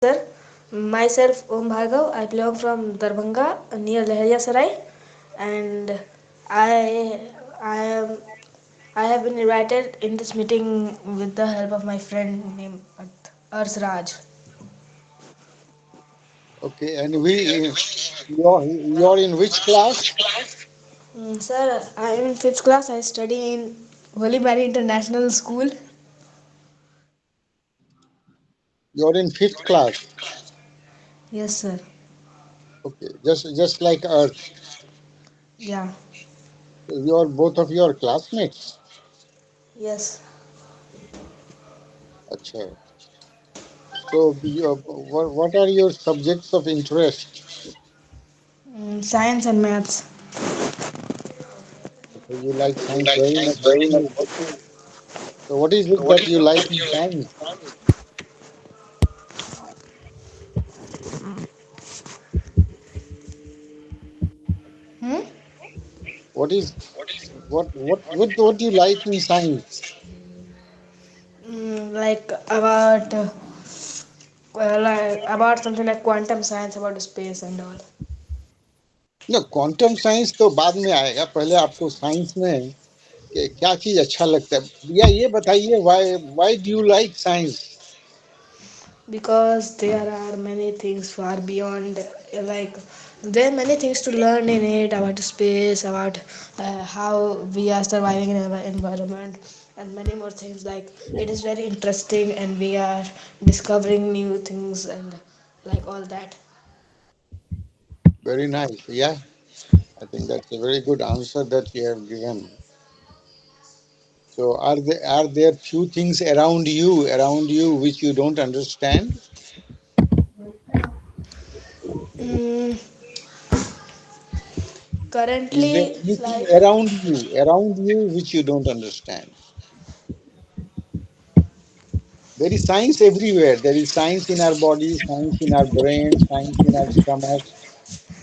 sir. Myself Om Bhargav. I belong from Darbhanga near Leharia Sarai, and I I am I have been invited in this meeting with the help of my friend named Ars Raj. Okay, and you're in which class? Sir, I am in fifth class. I study in Holy Mary International School. You're in fifth class. Yes, sir. Okay, just like Earth. Yeah. You're both of your classmates. Yes. Acha. So, what are your subjects of interest? Science and maths. Okay, you like science very much. So, what is it that you like in science? Hmm? What is what do you like in science? Like about something like quantum science, about space and all. ना quantum science तो बाद में आएगा, पहले आपको science में क्या चीज अच्छा लगता है, या ये बताइए, why do you like science? Because there are many things far beyond, like there are many things to learn in it about space, about how we are surviving in our environment, and many more things. Like it is very interesting, and we are discovering new things and like all that. Very nice. Yeah, I think that's a very good answer that you have given. So, are there few things around you which you don't understand? mm, Is there Currently, anything like around you which you don't understand? There is science everywhere. There is science in our body, science in our brain, science in our stomach,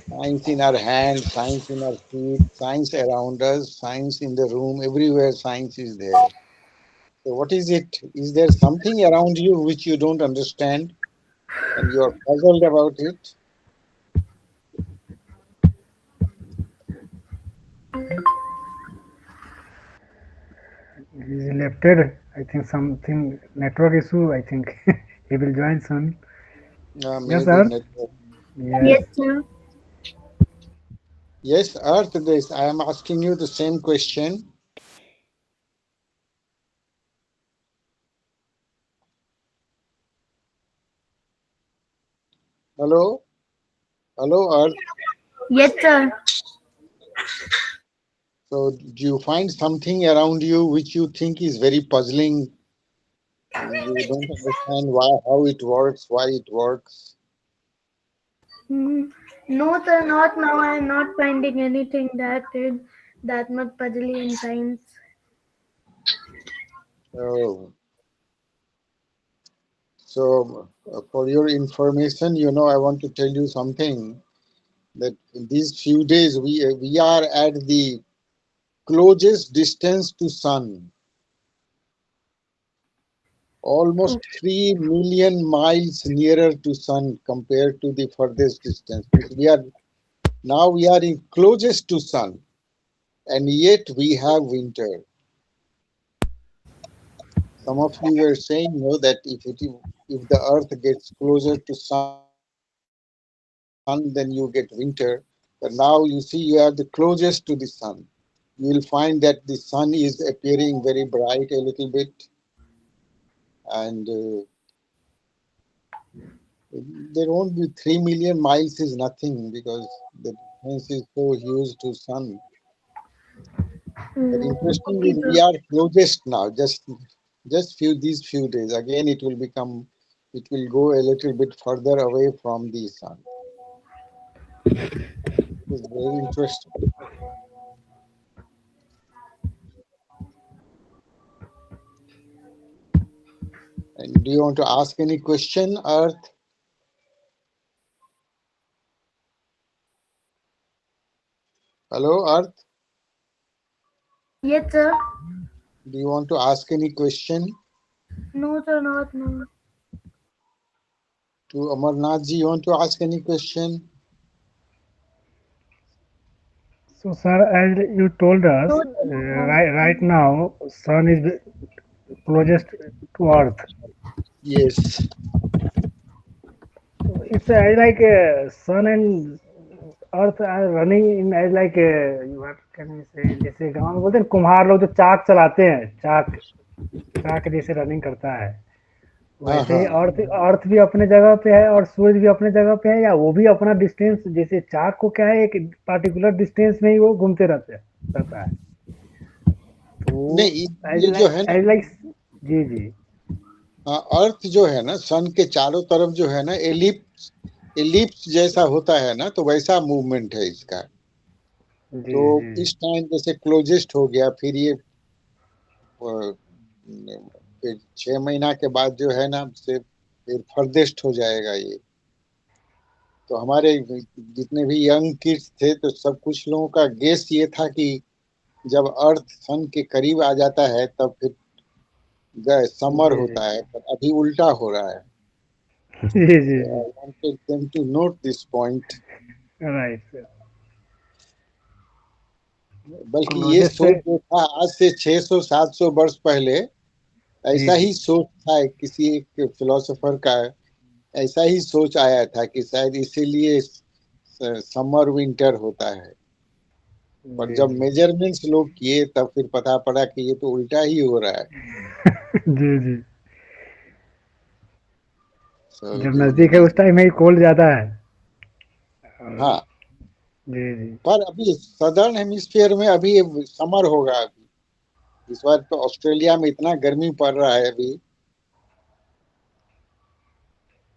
science in our hands, science in our feet, science around us, science in the room. Everywhere science is there. So what is it? Is there something around you which you don't understand and you are puzzled about it? He's lefted. I think something network issue. I think he will join soon. Yes, Maybe sir. network. Yes. Yes, sir. Yes, Earth, this. I am asking you the same question. Hello? Hello, Earth. Yes, sir. So do you find something around you which you think is very puzzling and you don't understand how it works, why it works? Hmm. No, sir, not now. I am not finding anything that is that much puzzling in science. Oh, so for your information, I want to tell you something that in these few days we are at the closest distance to sun, almost 3 million miles nearer to sun compared to the furthest distance. Means we are in closest to sun, and yet we have winter. Some of you were saying, that if the earth gets closer to sun, then you get winter. But now you see you are the closest to the sun. You will find that the sun is appearing very bright a little bit, and there won't be 3 million miles is nothing because the distance is so huge to sun. But Hmm. interesting Okay, is sir. we are closest now. Just these few days. Again, it will go a little bit further away from the sun. It's very interesting. And do you want to ask any question, Earth? Hello, Earth. Yes, sir. Do you want to ask any question? No, sir, not now. To Amarnath ji, you want to ask any question? So, sir, as you told us, No, sir, no. right now, sun is closest to Earth. Yes. It's like sun and Earth are running in as like what can I say? जैसे गांव में बोलते हैं कुम्हार लोग जो चाक चलाते हैं, चाक चाक जैसे रनिंग करता है, हाँ वैसे ही हाँ। अर्थ अर्थ भी अपने जगह पे है और सूरज भी अपने जगह पे है, या वो भी अपना डिस्टेंस, जैसे चाक को क्या है एक पार्टिकुलर डिस्टेंस में ही वो घूमते रहता है। तो नहीं, एज ये जो लाइक है ना, एज लाइक जी जी अर्थ जो है ना, सन के चारों तरफ जो है ना, एलिप्स एलिप्स जैसा होता है ना, तो वैसा मूवमेंट है इसका। जी तो जी इस टाइम जैसे क्लोजेस्ट हो गया, फिर ये फिर 6 महीना के बाद जो है ना, से फिर फर्देस्ट हो जाएगा ये। तो हमारे जितने भी यंग किड्स थे, तो सब कुछ लोगों का गेस ये था कि जब अर्थ सन के करीब आ जाता है तब फिर समर जी जी होता है, पर अभी उल्टा हो रहा है। जी जी जी So I wanted them to note this point. Right sir. बल्कि ये क्लोजेस्ट सोच जो था आज से 600-700 वर्ष पहले, जी ऐसा जी ही सोच था किसी एक फिलोसोफर का। ऐसा ही सोच आया था कि शायद इसीलिए समर विंटर होता है। पर जी जब जी मेजरमेंट्स लोग किए तब फिर पता पड़ा कि ये तो उल्टा ही हो रहा है। जी जी So, जब नजदीक है उस टाइम में ही कोल्ड ज्यादा है। और हाँ, जी जी पर अभी सदर्न हेमिस्फीयर में अभी समर होगा। अभी इस बार तो ऑस्ट्रेलिया में इतना गर्मी पड़ रहा है अभी,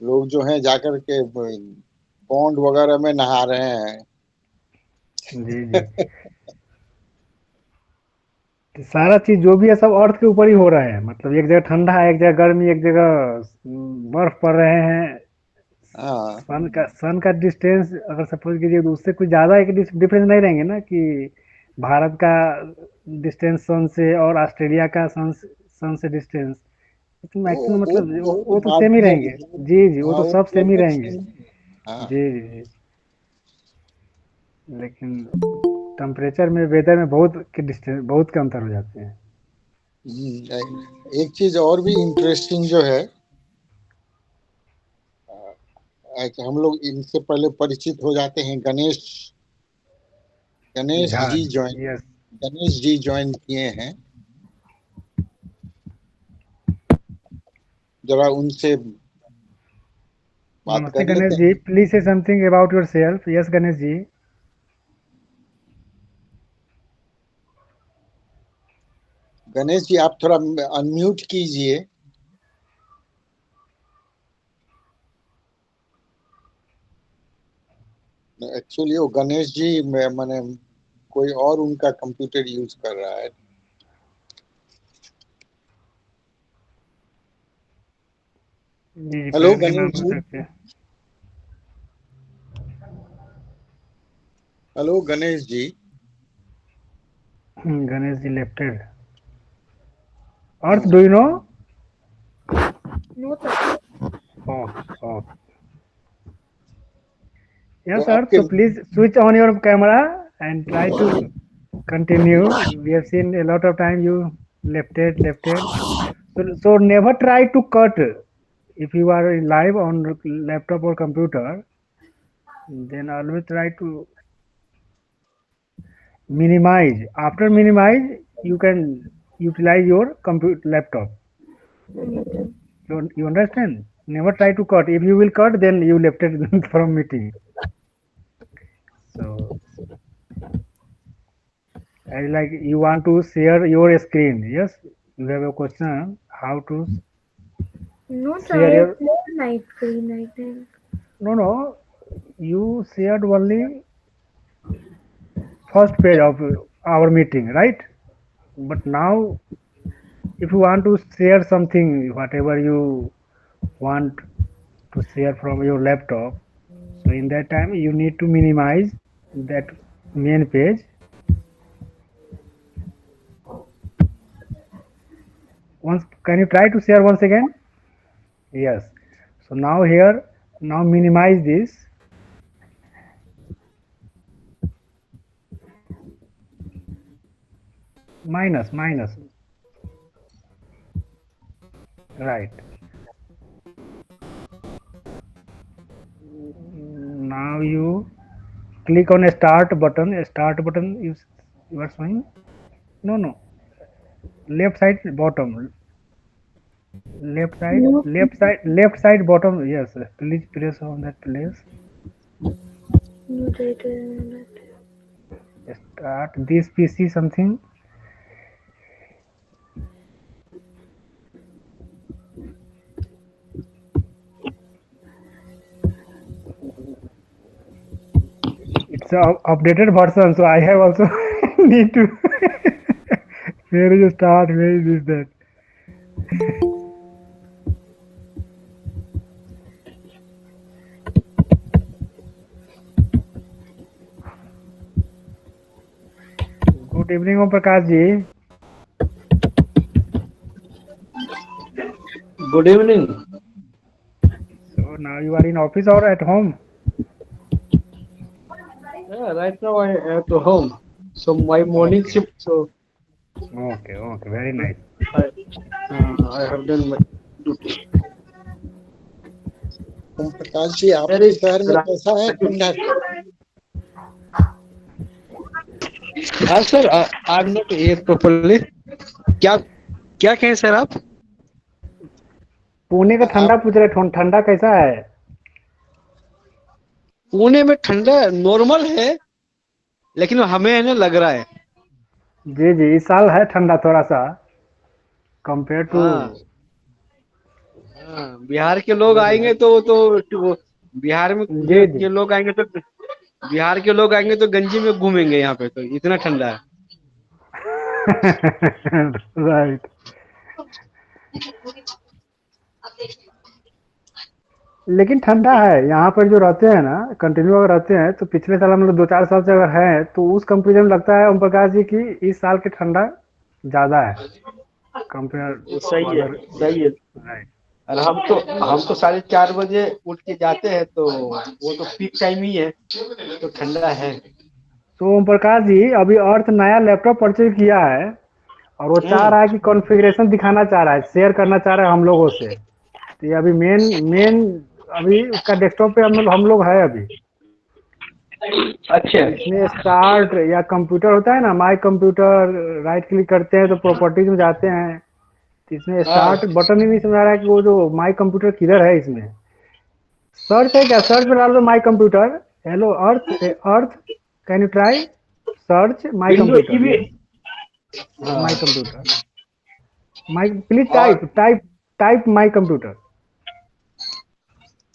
लोग जो हैं जाकर के पौंड वगैरह में नहा रहे हैं। जी जी तो सारा चीज जो भी है सब अर्थ के ऊपर ही हो रहा है, मतलब एक जगह ठंडा है, एक जगह गर्मी, एक जगह बर्फ पड़ रहे हैं। हाँ, सन का डिस्टेंस अगर सपोज कीजिए तो उससे कुछ ज्यादा एक डिफरेंस नहीं रहेंगे ना, कि भारत का डिस्टेंस सन से और ऑस्ट्रेलिया का सन से डिस्टेंस, तो मैक्सिमम वो मतलब तो बहुत वो तो सेम ही मार्जिनल रहेंगे। है। जी जी वो हाँ, तो वो सब तो सेम ही लगभग रहेंगे। सेम। हाँ। जी जी जी लेकिन टेम्परेचर में, वेदर में बहुत के डिस्टेंस, बहुत के अंतर हो जाते हैं। एक चीज और भी इंटरेस्टिंग जो है, कि हम लोग इनसे पहले परिचित हो जाते हैं। Ganesh Jha ji join yes. गणेश जी ज्वाइन किए हैं। जरा उनसे बात नमस्ते कर गणेश लेते जी, हैं। Please say something about yourself. Yes Ganesh ji. Ganesh ji, आप थोड़ा अनम्यूट कीजिए। एक्चुअली वो गणेश जी मैंने कोई और उनका कंप्यूटर यूज कर रहा है। जी जी hello family Ganesh ji. Member से। Hello Ganesh ji. Ganesh ji lefted earth, hmm, do you know? No, sir. Oh तो यस सर, आपके so please switch on your camera and try to continue. We have seen a lot of time you left it. So never try to cut. If you are live on laptop or computer, then always try to minimize. After minimize, you can utilize your computer laptop. You understand? Never try to cut. If you will cut, then you left it from meeting. So I like you want to share your screen. Yes, you have a question how to No, sir. share I have your. cleared my screen, I think. No, you shared only first page of our meeting, right? But now, if you want to share something, whatever you want to share from your laptop, so in that time you need to minimize that main page. Once, can you try to share once again? Yes. So now here Now minimize this. Minus. Right. Now you click on a start button. A start button is you are showing. No. Left side bottom. No. Left side bottom. Yes. Please press on that place. No data in it. Start this PC something. It's a updated version, so I have also need to. Where is the start? Where is this that? Good evening, Om Prakash ji. Good evening. So now you are in office or at home? Yeah, right now I am at home. So my morning Okay. shift. So Okay. Very nice. I have done my duty. Om Prakash ji, Where आपके is शहर में कैसा है ठंडा? sir? I'm not here properly. क्या क्या कहें sir आप? पुणे का ठंडा आप पूछ रहे, ठंडा कैसा है? पुणे में ठंडा नॉर्मल है, लेकिन हमें है ना लग रहा है। जी इस साल है ठंडा थोड़ा सा कंपेयर टू। हाँ, बिहार के लोग आएंगे तो बिहार में जी ये लोग आएंगे तो बिहार के लोग आएंगे तो गंजी में घूमेंगे यहाँ पे, तो इतना ठंडा है। राइट। लेकिन ठंडा है यहाँ पर जो रहते हैं ना, कंटिन्यू अगर रहते हैं तो पिछले साल हम लोग 2-4 साल से अगर हैं तो उस कंपेरिजन में लगता है ओम प्रकाश जी की इस साल की ठंडा ज्यादा है कंपेयर सही टू है, अदर। सही है। राइट। और हम तो 4:30 बजे उठ के जाते हैं, तो वो तो पीक टाइम ही है, तो ठंडा है। तो ओम प्रकाश जी अभी अर्थ नया लैपटॉप परचेज किया है और वो चाह रहा है कि कॉन्फ़िगरेशन दिखाना चाह रहा है, शेयर करना चाह रहा है हम लोगों से। तो ये अभी मेन अभी उसका डेस्कटॉप पे हम लोग है अभी। अच्छा। इसमें स्टार्ट या कंप्यूटर होता है ना, माय कंप्यूटर राइट क्लिक करते हैं तो प्रॉपर्टीज में जाते हैं, तो इसमें स्टार्ट बटन ही नहीं समझ आ रहा है कि वो जो माय कंप्यूटर किधर है। इसमें सर्च है क्या? सर्च पे डाल दो my computer. Hello earth earth, can you try search my window E computer? भी। यस, हाँ। My computer. माय प्लीज और टाइप माय कंप्यूटर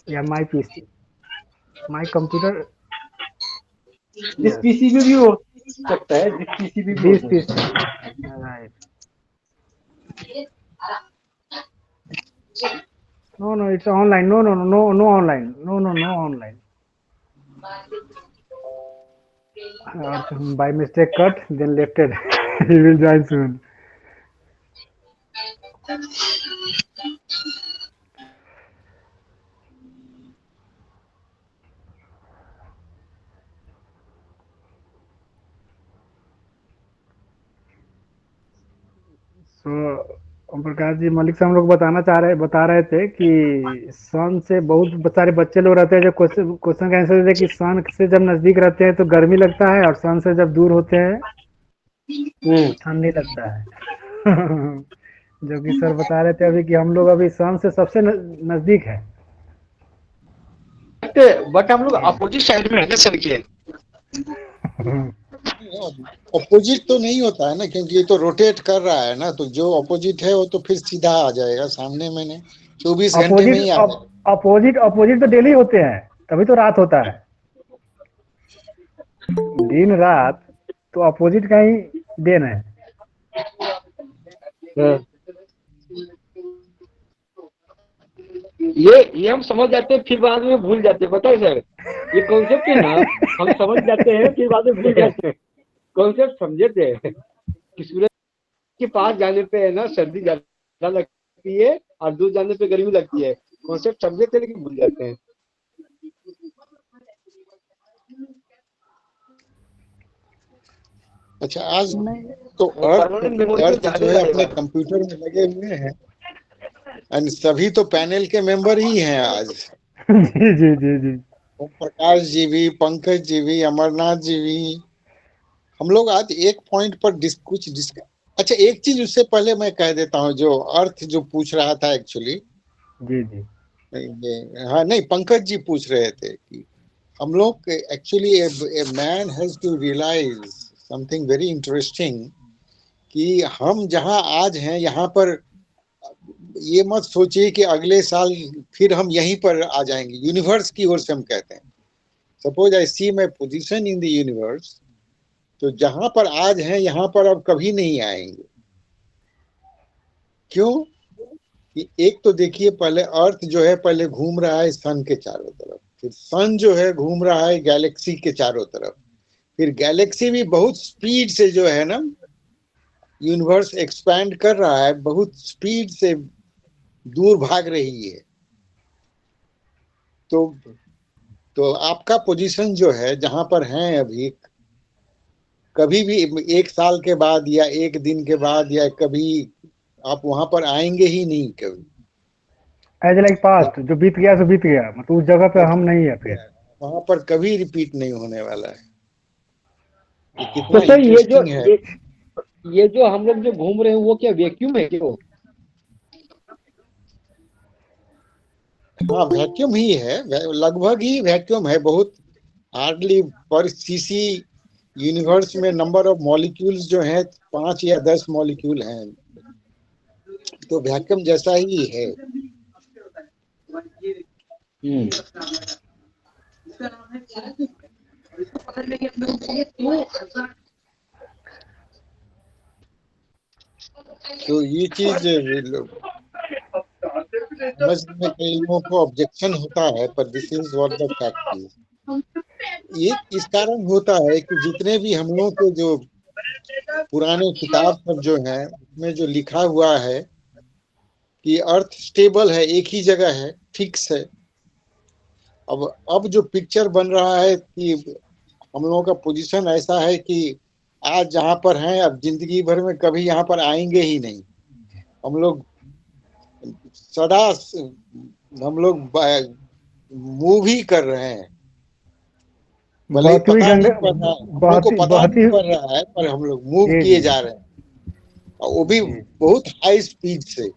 या माय पीसी, माय कंप्यूटर। जिस यस, पीसी में भी हो सकता है, जिस पीसी में भी हो दिस सकता पीसी। है। Right. No, it's online. No online. No online. By mistake cut, then left it. He will join soon. So, ओम प्रकाश जी, मलिक साहब हम लोग बता रहे थे कि सन से बहुत सारे बच्चे लोग रहते हैं जो क्वेश्चन का आंसर देते हैं कि सन से जब नजदीक रहते हैं तो गर्मी लगता है और सन से जब दूर होते हैं तो ठंडी लगता है। जो कि सर बता रहे थे अभी कि हम लोग अभी सन से सबसे नजदीक है। बट हम लोग अपोजिट साइड में है ना सर के। अपोजिट तो नहीं होता है ना, क्योंकि ये तो रोटेट कर रहा है ना, तो जो अपोजिट है वो तो फिर सीधा आ जाएगा सामने में, नहीं 24 घंटे में ही आ जाएगा। अपोजिट तो डेली होते हैं, तभी तो रात होता है। दिन रात तो अपोजिट का ही देन है। ये हम समझ जाते हैं, फिर बाद में भूल जाते हैं, पता है सर। ये कॉन्सेप्ट है ना, हम समझ जाते हैं फिर बाद में भूल जाते हैं। कॉन्सेप्ट समझे थे कि सूरज के पास जाने पे है ना सर्दी ज्यादा लगती है और दूर जाने पे गर्मी लगती है। कॉन्सेप्ट समझे थे लेकिन भूल जाते हैं। अच्छा, आज नहीं। तो वो अर्थ परमानेंट मेमोरी में अर्थ जाने जो है अपने लगेगा। कंप्यूटर में लगे हुए हैं, और सभी तो पैनल के मेंबर ही हैं आज। जी जी जी जी। ओम प्रकाश जी भी, पंकज जी भी, अमरनाथ जी भी। हम लोग आज एक पॉइंट पर कुछ डिस्कस। अच्छा, एक चीज उससे पहले मैं कह देता हूँ, जो अर्थ जो पूछ रहा था एक्चुअली, जी जी हाँ नहीं, पंकज जी पूछ रहे थे कि हम लोग actually a man has to realise something very interesting, कि हम जहाँ आज हैं यहाँ पर ये मत सोचिए कि अगले साल फिर हम यहीं पर आ जाएंगे। यूनिवर्स की ओर से हम कहते हैं, suppose I see my position in the universe, तो जहां पर आज हैं यहाँ पर अब कभी नहीं आएंगे। क्यों? कि एक तो देखिए, पहले अर्थ जो है पहले घूम रहा है सन के चारों तरफ, फिर सन जो है घूम रहा है गैलेक्सी के चारों तरफ, फिर गैलेक्सी भी बहुत स्पीड से जो है ना, यूनिवर्स एक्सपैंड कर रहा है, बहुत स्पीड से दूर भाग रही है। तो तो आपका पोजीशन जो है जहां पर हैं अभी, कभी भी एक साल के बाद या एक दिन के बाद या कभी आप वहां पर आएंगे ही नहीं कभी। एज लाइक पास्ट, जो बीत गया सो बीत गया, मतलब उस जगह पे हम नहीं है फिर। वहां पर कभी रिपीट नहीं होने वाला है। ये तो कितना सर इंटरेस्टिंग है। ये जो हम लोग जो घूम रहे हैं वो क्या वैक्यूम है क्या? हाँ, वैक्यूम ही है, लगभग ही वैक्यूम है। बहुत हार्डली पर सीसी यूनिवर्स में नंबर ऑफ मॉलिक्यूल्स जो हैं 5 या 10 मॉलिक्यूल हैं, तो वैक्यूम जैसा ही है। तो ये चीज समझने में कई लोगों को ऑब्जेक्शन होता है, पर this is what the fact is. ये इस कारण होता है कि जितने भी हम लोग के जो पुराने किताब सब जो हैं उसमें जो लिखा हुआ है कि अर्थ स्टेबल है, एक ही जगह है, फिक्स है। अब जो पिक्चर बन रहा है कि हम लोगों का पोजीशन ऐसा है कि आज जहां पर हैं अब जिंदगी भर में कभी यहाँ पर आएंगे ही नहीं। हम लोग सदा हम लोग मूव ही कर रहे हैं, भले ही बहती हुई पता गंगा, नहीं पड़ रहा है, हम लोग को बहती पता नहीं बहती। पड़ रहा है, पर हम लोग मूव जी किए जी जा रहे हैं, और वो भी जी। बहुत हाई स्पीड से।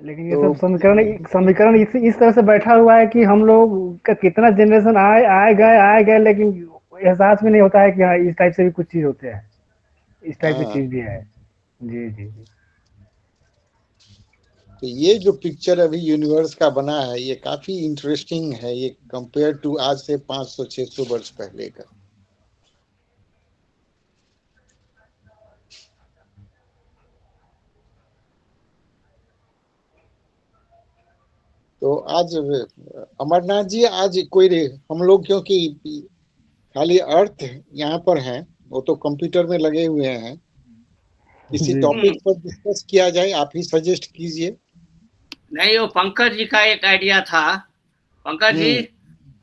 लेकिन ये तो सब समीकरण समीकरण इस तरह से बैठा हुआ है कि हम लोग का कितना जनरेशन आए गए, लेकिन एहसास भी नहीं होता है कि हाँ इस टाइप से भी कुछ चीज होते हैं, इस टाइप की हाँ, चीज भी है। जी जी जी। तो ये जो पिक्चर अभी यूनिवर्स का बना है ये काफी इंटरेस्टिंग है, ये कंपेयर टू आज से 500-600 वर्ष पहले का। तो आज अमरनाथ जी, आज हम लोग क्योंकि खाली अर्थ यहाँ पर हैं, वो तो कंप्यूटर में लगे हुए हैं, किसी जी टॉपिक पर डिस्कस किया जाए, आप ही सजेस्ट कीजिए। नहीं, वो पंकज जी का एक आइडिया था। पंकज जी,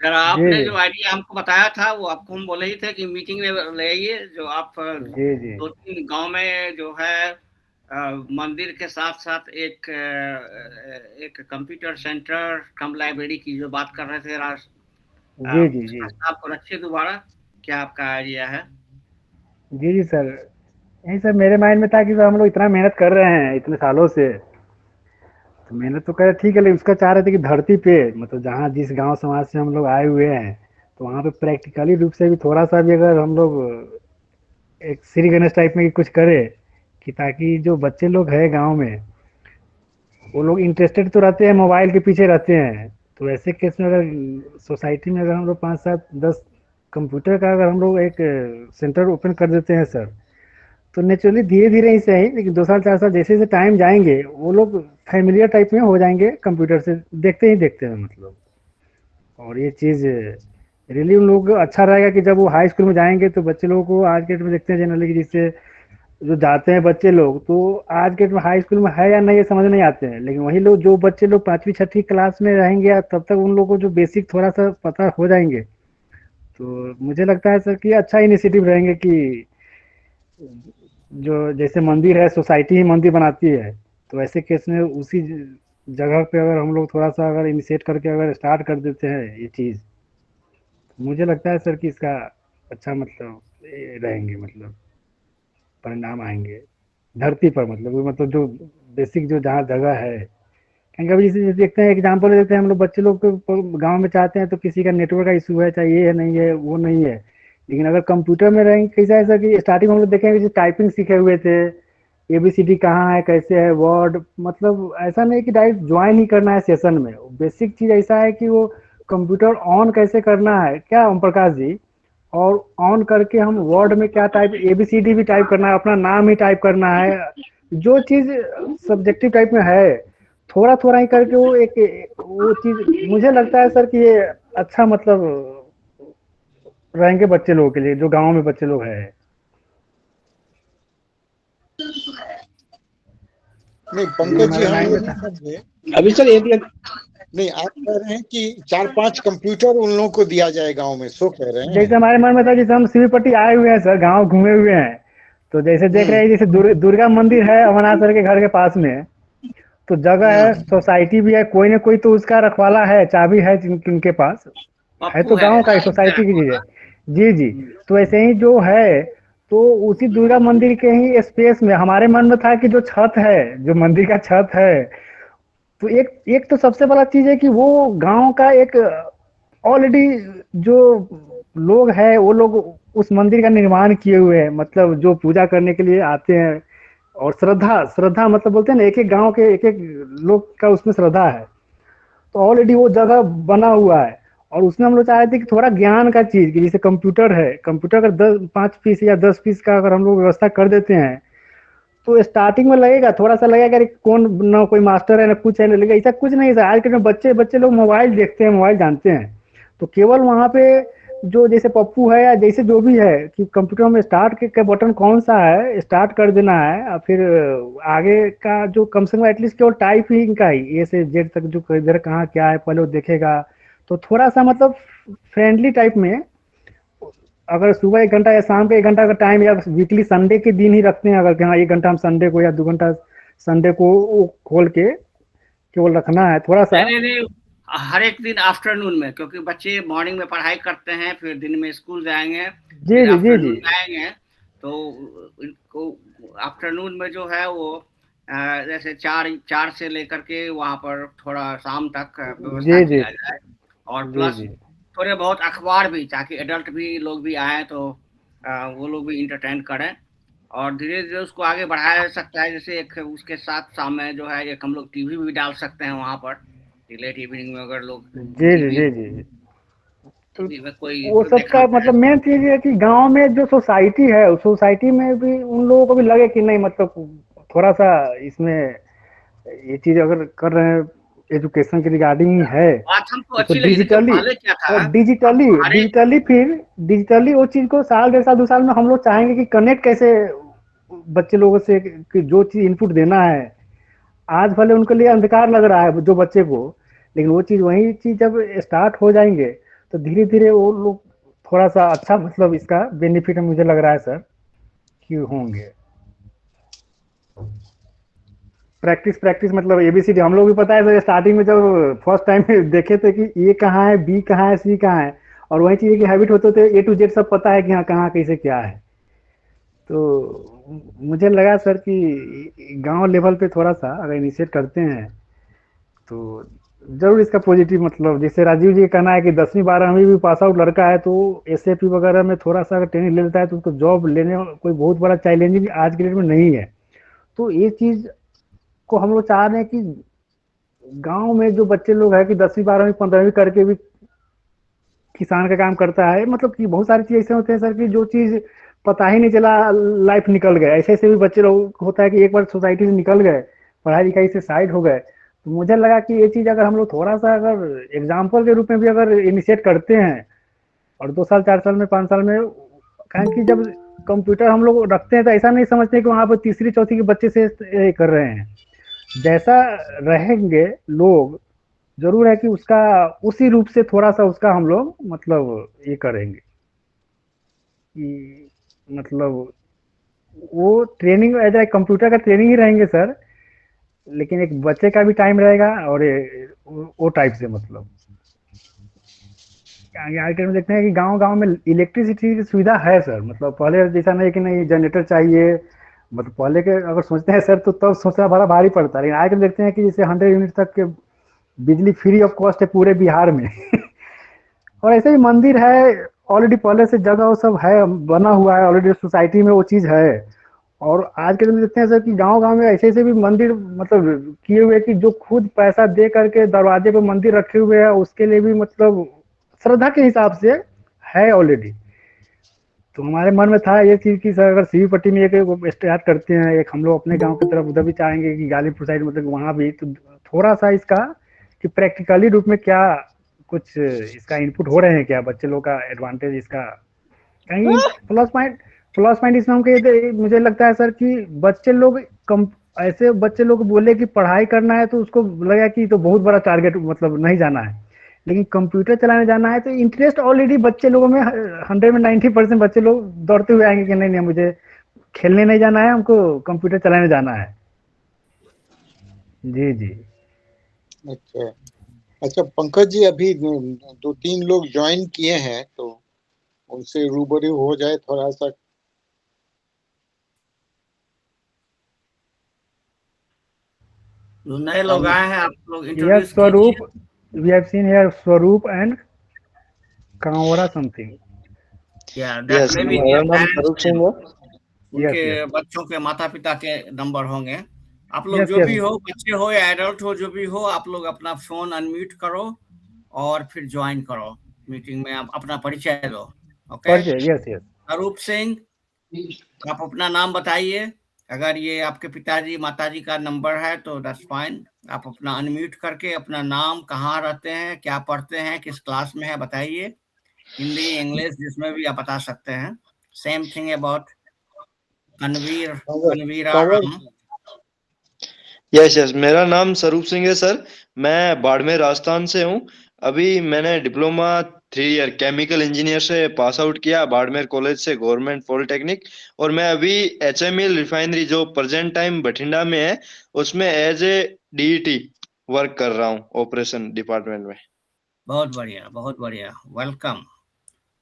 जरा जी आपने जी जो आइडिया हमको बताया था वो आपको हम बोले ही थे कि मीटिंग में ले आइए। जो आप जी जी 2-3 गांव में जो है मंदिर के साथ साथ एक कंप्यूटर सेंटर कम लाइब्रेरी की जो बात कर रहे थे जी जी जी प्रस्ताव को रखिए दोबारा। क्या आपका आइडिया है? जी जी सर, यही सर मेरे माइंड में था कि सर हम लोग इतना मेहनत कर रहे हैं इतने सालों से, तो मेहनत तो करे ठीक है, लेकिन उसका चाह रहे थे कि धरती पे, मतलब जहाँ जिस गांव समाज से हम लोग आए हुए हैं, तो वहाँ पे प्रैक्टिकली रूप से भी थोड़ा सा भी अगर हम लोग एक श्री गणेश टाइप में कुछ करे, कि ताकि जो बच्चे लोग हैं गांव में, वो लोग इंटरेस्टेड तो रहते हैं, मोबाइल के पीछे रहते हैं। तो ऐसे केस में अगर सोसाइटी में अगर हम लोग 5-7-10 कंप्यूटर का अगर हम लोग एक सेंटर ओपन कर देते हैं सर, तो नेचुरली धीरे धीरे ही सही, लेकिन 2 साल 4 साल जैसे जैसे टाइम जाएंगे वो लोग फैमिलियर टाइप में हो जाएंगे, कंप्यूटर से देखते ही देखते हैं मतलब। और ये चीज़ रियली उन लोगों को अच्छा रहेगा कि जब वो हाई स्कूल में जाएंगे, तो बच्चे लोगों को आज के डेट में देखते हैं जनरली कि जिससे जो जाते हैं बच्चे लोग, तो आज के डेट में हाई स्कूल में है या नहीं ये समझ नहीं आते हैं, लेकिन वही लोग जो बच्चे लोग 5वीं 6वीं क्लास में रहेंगे तब तक उन लोगों को जो बेसिक थोड़ा सा पता हो जाएंगे, तो मुझे लगता है सर कि अच्छा इनिशिएटिव रहेंगे कि जो जैसे मंदिर है, सोसाइटी ही मंदिर बनाती है, तो ऐसे केस में उसी जगह पे अगर हम लोग थोड़ा सा अगर इनिशिएट करके अगर स्टार्ट कर देते हैं ये चीज़, तो मुझे लगता है सर कि इसका अच्छा मतलब रहेंगे, मतलब परिणाम आएंगे धरती पर, मतलब जो बेसिक जो जहाँ जगह है। क्योंकि अभी जैसे देखते हैं, एग्जाम्पल देखते हैं हम लोग, बच्चे लोग तो गांव में चाहते हैं तो किसी का नेटवर्क का इशू है, चाहे ये है नहीं है वो नहीं है, लेकिन अगर कंप्यूटर में रहेंगे कैसा है सर कि स्टार्टिंग में हम लोग देखेंगे जैसे टाइपिंग सीखे हुए थे, एबीसीडी कहाँ है कैसे है वर्ड, मतलब ऐसा नहीं कि डायरेक्ट ज्वाइन ही करना है सेशन में, बेसिक चीज़ ऐसा है कि वो कंप्यूटर ऑन कैसे करना है क्या ओम प्रकाश जी, और ऑन करके हम वर्ड में क्या टाइप एबीसीडी भी टाइप करना है, अपना नाम ही टाइप करना है, जो चीज़ सब्जेक्टिव टाइप में है थोड़ा थोड़ा ही करके वो चीज़ मुझे लगता है सर कि ये अच्छा मतलब रहेंगे बच्चे लोगों के लिए, जो गांव में बच्चे लोग हैं। नहीं ये पंकज जी, हमारे हम माइंड ये में नहीं था। समझे। अभी सर एक लग नहीं, आप कह रहे हैं कि 4-5 कंप्यूटर उन लोगों को दिया जाए गांव में, सो कह रहे हैं? जैसे हमारे मन में था, जैसे हम सीवीपट्टी आए हुए हैं सर, गांव घूमे हुए हैं, तो जैसे देख रहे हैं जैसे दुर्गा मंदिर है अमरनाथ सर के घर के पास में, तो जगह है, हम्म सोसाइटी भी है, कोई ना कोई तो उसका रखवाला है, चाबी है जिनके पास है, पप्पू तो है, गांव का ही ठीक है। सोसाइटी की चीज है। जी जी। तो ऐसे ही जो है, तो उसी दुर्गा मंदिर के ही स्पेस में हमारे मन में था कि जो छत है, जो मंदिर का छत है, तो एक एक तो सबसे बड़ा चीज है कि वो गांव का एक ऑलरेडी जो लोग हैं वो लोग उस मंदिर का निर्माण किए हुए हैं, मतलब जो पूजा करने के लिए आते हैं, और श्रद्धा श्रद्धा मतलब बोलते हैं ना, एक एक गांव के एक एक लोग का उसमें श्रद्धा है, तो ऑलरेडी वो जगह बना हुआ है। और उसमें हम लोग चाह रहे थे कि थोड़ा ज्ञान का चीज, कि जैसे कंप्यूटर है, कंप्यूटर का 5 पीस या 10 पीस का अगर हम लोग व्यवस्था कर देते हैं, तो स्टार्टिंग में लगेगा थोड़ा सा, लगेगा कि कौन ना कोई मास्टर है ना कुछ है ना, लेकिन ऐसा कुछ नहीं है। आज के में बच्चे बच्चे लोग मोबाइल देखते हैं, मोबाइल जानते हैं, तो केवल वहाँ पे जो जैसे पप्पू है या जैसे जो भी है कि कंप्यूटर में स्टार्ट के बटन कौन सा है, स्टार्ट कर देना है, और फिर आगे का जो कम से कम एटलीस्ट केवल टाइप ही का ही ए से जेड तक जो इधर कहाँ क्या है पहले वो देखेगा, तो थोड़ा सा मतलब फ्रेंडली टाइप में, अगर सुबह 1 घंटा या शाम को 1 घंटा का टाइम, या वीकली संडे के दिन ही रखते हैं, अगर कि हाँ 1 घंटा हम संडे को या 2 घंटा संडे को वो खोल के केवल रखना है थोड़ा सा। नहीं नहीं नहीं, हर एक दिन आफ्टरनून में, क्योंकि बच्चे मॉर्निंग में पढ़ाई करते हैं, फिर दिन में स्कूल जाएंगे, जी फिर जी जी जी। आफ्टरनून में आएंगे, तो इनको आफ्टरनून में जो है वो जैसे 4 से लेकर के वहाँ पर थोड़ा शाम तक व्यवस्था जी जी किया जाए, और जी प्लस जी थोड़े बहुत अखबार भी, ताकि एडल्ट भी लोग भी आए तो वो लोग भी इंटरटेन करें, और धीरे धीरे उसको आगे बढ़ाया जा सकता है। जैसे एक उसके साथ शाम में जो है एक हम लोग टीवी भी डाल सकते हैं वहां पर, लेट इवनिंग में अगर लोग जी जी टीवी जी जी जी। तो टीवी में कोई वो सब देखना का चाहे मतलब तो। मेन चीज ये है कि गांव में जो सोसाइटी है, उस सोसाइटी में भी उन लोगों को भी लगे कि नहीं, मतलब थोड़ा सा इसमें ये चीज अगर कर रहे हैं, एजुकेशन के रिगार्डिंग है, बात हमको इसको अच्छी लगी, देखिए डिजिटली, पहले क्या था, और हम डिजिटली हर एक डिजिटली फिर डिजिटली वो चीज को साल 1.5 साल 2 साल में हम लोग चाहेंगे कि कनेक्ट कैसे बच्चे लोगों से, कि जो चीज इनपुट देना है, आज भले उनके लिए अंधकार लग रहा है जो बच्चे को, लेकिन वो चीज वही चीज जब स्टार्ट हो जाएंगे, तो धीरे धीरे वो लोग थोड़ा सा अच्छा मतलब इसका बेनिफिट मुझे लग रहा है सर कि होंगे। प्रैक्टिस प्रैक्टिस मतलब एबीसीडी हम लोग भी पता है सर, स्टार्टिंग में जब फर्स्ट टाइम देखे थे कि ए कहाँ है, बी कहाँ है, सी कहाँ है, और वही चीज़ की हैबिट होते थे, ए टू जेड सब पता है कि हाँ कहाँ कैसे क्या है। तो मुझे लगा सर कि गांव लेवल पे थोड़ा सा अगर इनिशिएट करते हैं, तो जरूर इसका पॉजिटिव, मतलब जैसे राजीव जी का कहना है कि 10वीं 12वीं भी पास आउट लड़का है, तो एसएपी वगैरह में थोड़ा सा अगर ट्रेनिंग ले लेता है, तो उसको जॉब लेने में कोई बहुत बड़ा चैलेंज आज के डेट में नहीं है। तो ये चीज़ को हम लोग चाह रहे हैं कि गांव में जो बच्चे लोग हैं कि 10वीं 12वीं 15वीं करके भी किसान का काम करता है, मतलब कि बहुत सारी चीज़ ऐसे होते हैं सर कि जो चीज़ पता ही नहीं चला, लाइफ निकल गया, ऐसे ऐसे भी बच्चे लोग होता है कि एक बार सोसाइटी से निकल गए, पढ़ाई लिखाई से साइड हो गए, तो मुझे लगा कि ये चीज़ अगर हम लोग थोड़ा सा अगर एग्जाम्पल के रूप में भी अगर इनिशिएट करते हैं, और 2 साल 4 साल में 5 साल में, कारण कि जब कंप्यूटर हम लोग रखते हैं तो ऐसा नहीं समझते कि वहाँ पर तीसरी चौथी के बच्चे से ये कर रहे हैं, जैसा रहेंगे लोग, जरूर है कि उसका उसी रूप से थोड़ा सा उसका हम लोग मतलब ये करेंगे। कि मतलब वो ट्रेनिंग एज ए कंप्यूटर का ट्रेनिंग ही रहेंगे सर, लेकिन एक बच्चे का भी टाइम रहेगा और वो टाइप से मतलब आज के में देखते हैं कि गांव-गांव में इलेक्ट्रिसिटी की सुविधा है सर, मतलब पहले जैसा नहीं कि नहीं जनरेटर चाहिए, मतलब पहले के अगर सोचते हैं सर तो तब सोचना बड़ा भारी पड़ता है, लेकिन आज के देखते हैं कि जैसे 100 यूनिट तक के बिजली फ्री ऑफ कॉस्ट है पूरे बिहार में। और ऐसे ही मंदिर है ऑलरेडी, पहले से जगह वो सब है बना हुआ है ऑलरेडी, सोसाइटी में वो चीज़ है। और आज के दिन देखते हैं सर कि गांव-गांव में ऐसे-ऐसे भी मंदिर मतलब किए हुए हैं कि जो खुद पैसा दे करके दरवाजे पे मंदिर रखे हुए हैं, उसके लिए भी मतलब श्रद्धा के हिसाब से है ऑलरेडी। तो हमारे मन में था ये चीज़ कि सर अगर सीवी पट्टी में एक स्टार्ट करते हैं, एक हम लोग अपने गांव की तरफ उधर भी चाहेंगे कि गाजीपुर साइड मतलब वहाँ भी तो थोड़ा सा इसका कि प्रैक्टिकली रूप में क्या कुछ इसका इनपुट हो रहे हैं क्या बच्चे लोग का एडवांटेज इसका कहीं प्लस पॉइंट इसमें हम कहे मुझे लगता है सर कि बच्चे लोग कम ऐसे बच्चे लोग बोले कि पढ़ाई करना है तो उसको लगा कि तो बहुत बड़ा टारगेट मतलब नहीं जाना है, लेकिन कंप्यूटर चलाने जाना है तो इंटरेस्ट ऑलरेडी बच्चे लोगों में 100 में 90% बच्चे लोग दौड़ते हुए आएंगे कि नहीं नहीं मुझे खेलने नहीं जाना है, हमको कंप्यूटर चलाने जाना है। जी जी। अच्छा अच्छा पंकज जी, अभी 2-3 लोग ज्वाइन किए हैं, तो उनसे रूबरू हो जाए थोड़ा सा। जो नए लोग आए हैं आप लोग यस इंट्रोड्यूस कीजिए। स्वरूप, वी हैव सीन हियर स्वरूप एंड कांवड़ा समथिंग। या दैट यस, मे बी मेरा देयर नाम पेरेंट्स स्वरूप सिंह है। यस उनके यस बच्चों के माता पिता के नंबर होंगे। आप लोग यस जो भी यस। हो, बच्चे हो या एडल्ट हो, जो भी हो, आप लोग अपना फोन अनम्यूट करो और फिर ज्वाइन करो मीटिंग में, आप अपना परिचय दो। ओके। परिचय यस यस। स्वरूप सिंह, आप अपना नाम बताइए। अगर ये आपके पिताजी माताजी का नंबर है तो दैट्स फाइन। आप अपना अनम्यूट करके अपना नाम, कहाँ रहते हैं, क्या पढ़ते हैं, किस क्लास में है बताइए। हिंदी इंग्लिश जिसमें भी आप बता सकते हैं। Same thing about Kanveer, Kanwar Kanveera Kanwar Ram. Yes yes, मेरा नाम स्वरूप सिंह है सर। मैं बाड़मेर राजस्थान से हूँ। अभी मैंने डिप्लोमा 3 ईयर केमिकल इंजीनियर से पास आउट किया बाड़मेर कॉलेज से, गवर्नमेंट पॉलिटेक्निक। और मैं अभी HMEL रिफाइनरी जो प्रेजेंट टाइम बठिंडा में है उसमें एज ए DET वर्क कर रहा हूँ, ऑपरेशन डिपार्टमेंट में। बहुत बढ़िया, बहुत बढ़िया, वेलकम।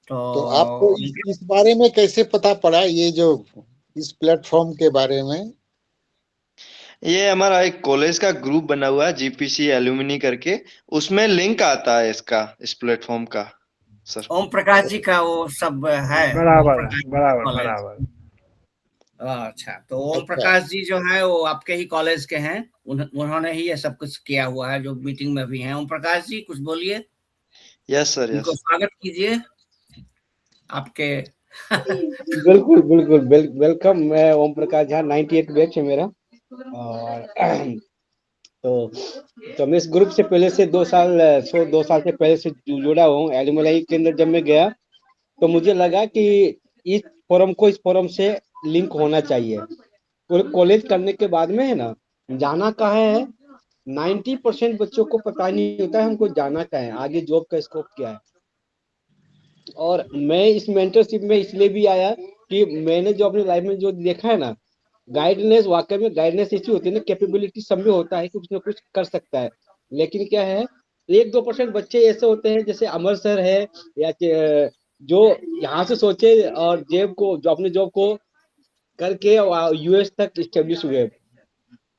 तो आपको तो इस बारे में कैसे पता पड़ा, ये जो इस प्लेटफॉर्म के बारे में? ये हमारा एक कॉलेज का ग्रुप बना हुआ है, GPC एल्यूमिनी करके, उसमें लिंक आता है इसका, इस प्लेटफॉर्म का सर। ओम प्रकाश जी का वो सब है, ओम बराबर प्रकाश जी का बराबर कॉलेज। बराबर। अच्छा, तो ओम अच्छा प्रकाश जी जो है वो आपके ही कॉलेज के हैं। उन्होंने ही ये सब कुछ किया हुआ है जो मीटिंग में भी हैं। ओम प्रकाश जी कुछ बोलिए, यस सर, उनको यस। स्वागत कीजिए आपके। बिल्कुल बिल्कुल वेलकम। मैं ओम प्रकाश झा, 98 बैच है मेरा। और तो मैं इस ग्रुप से पहले से 2 साल से पहले से जुड़ा हूँ। एलुमनाई के अंदर जब मैं गया तो मुझे लगा कि इस फोरम से लिंक होना चाहिए। और कॉलेज करने के बाद में है ना, जाना कहाँ है, 90% बच्चों को पता नहीं होता है हमको जाना कहाँ है, आगे जॉब का स्कोप क्या है। और मैं इस मेंटरशिप में इसलिए भी आया कि मैंने जो अपनी लाइफ में जो देखा है ना, गाइडनेस, वाकई में गाइडनेस ऐसी होती है ना, कैपेबिलिटी सब में होता है कि कुछ ना कुछ कर सकता है, लेकिन क्या है 1-2% बच्चे ऐसे होते हैं जैसे अमर सर है, या जो यहाँ से सोचे और जेब को जो अपने जॉब को करके US तक स्टेब्लिश हुए।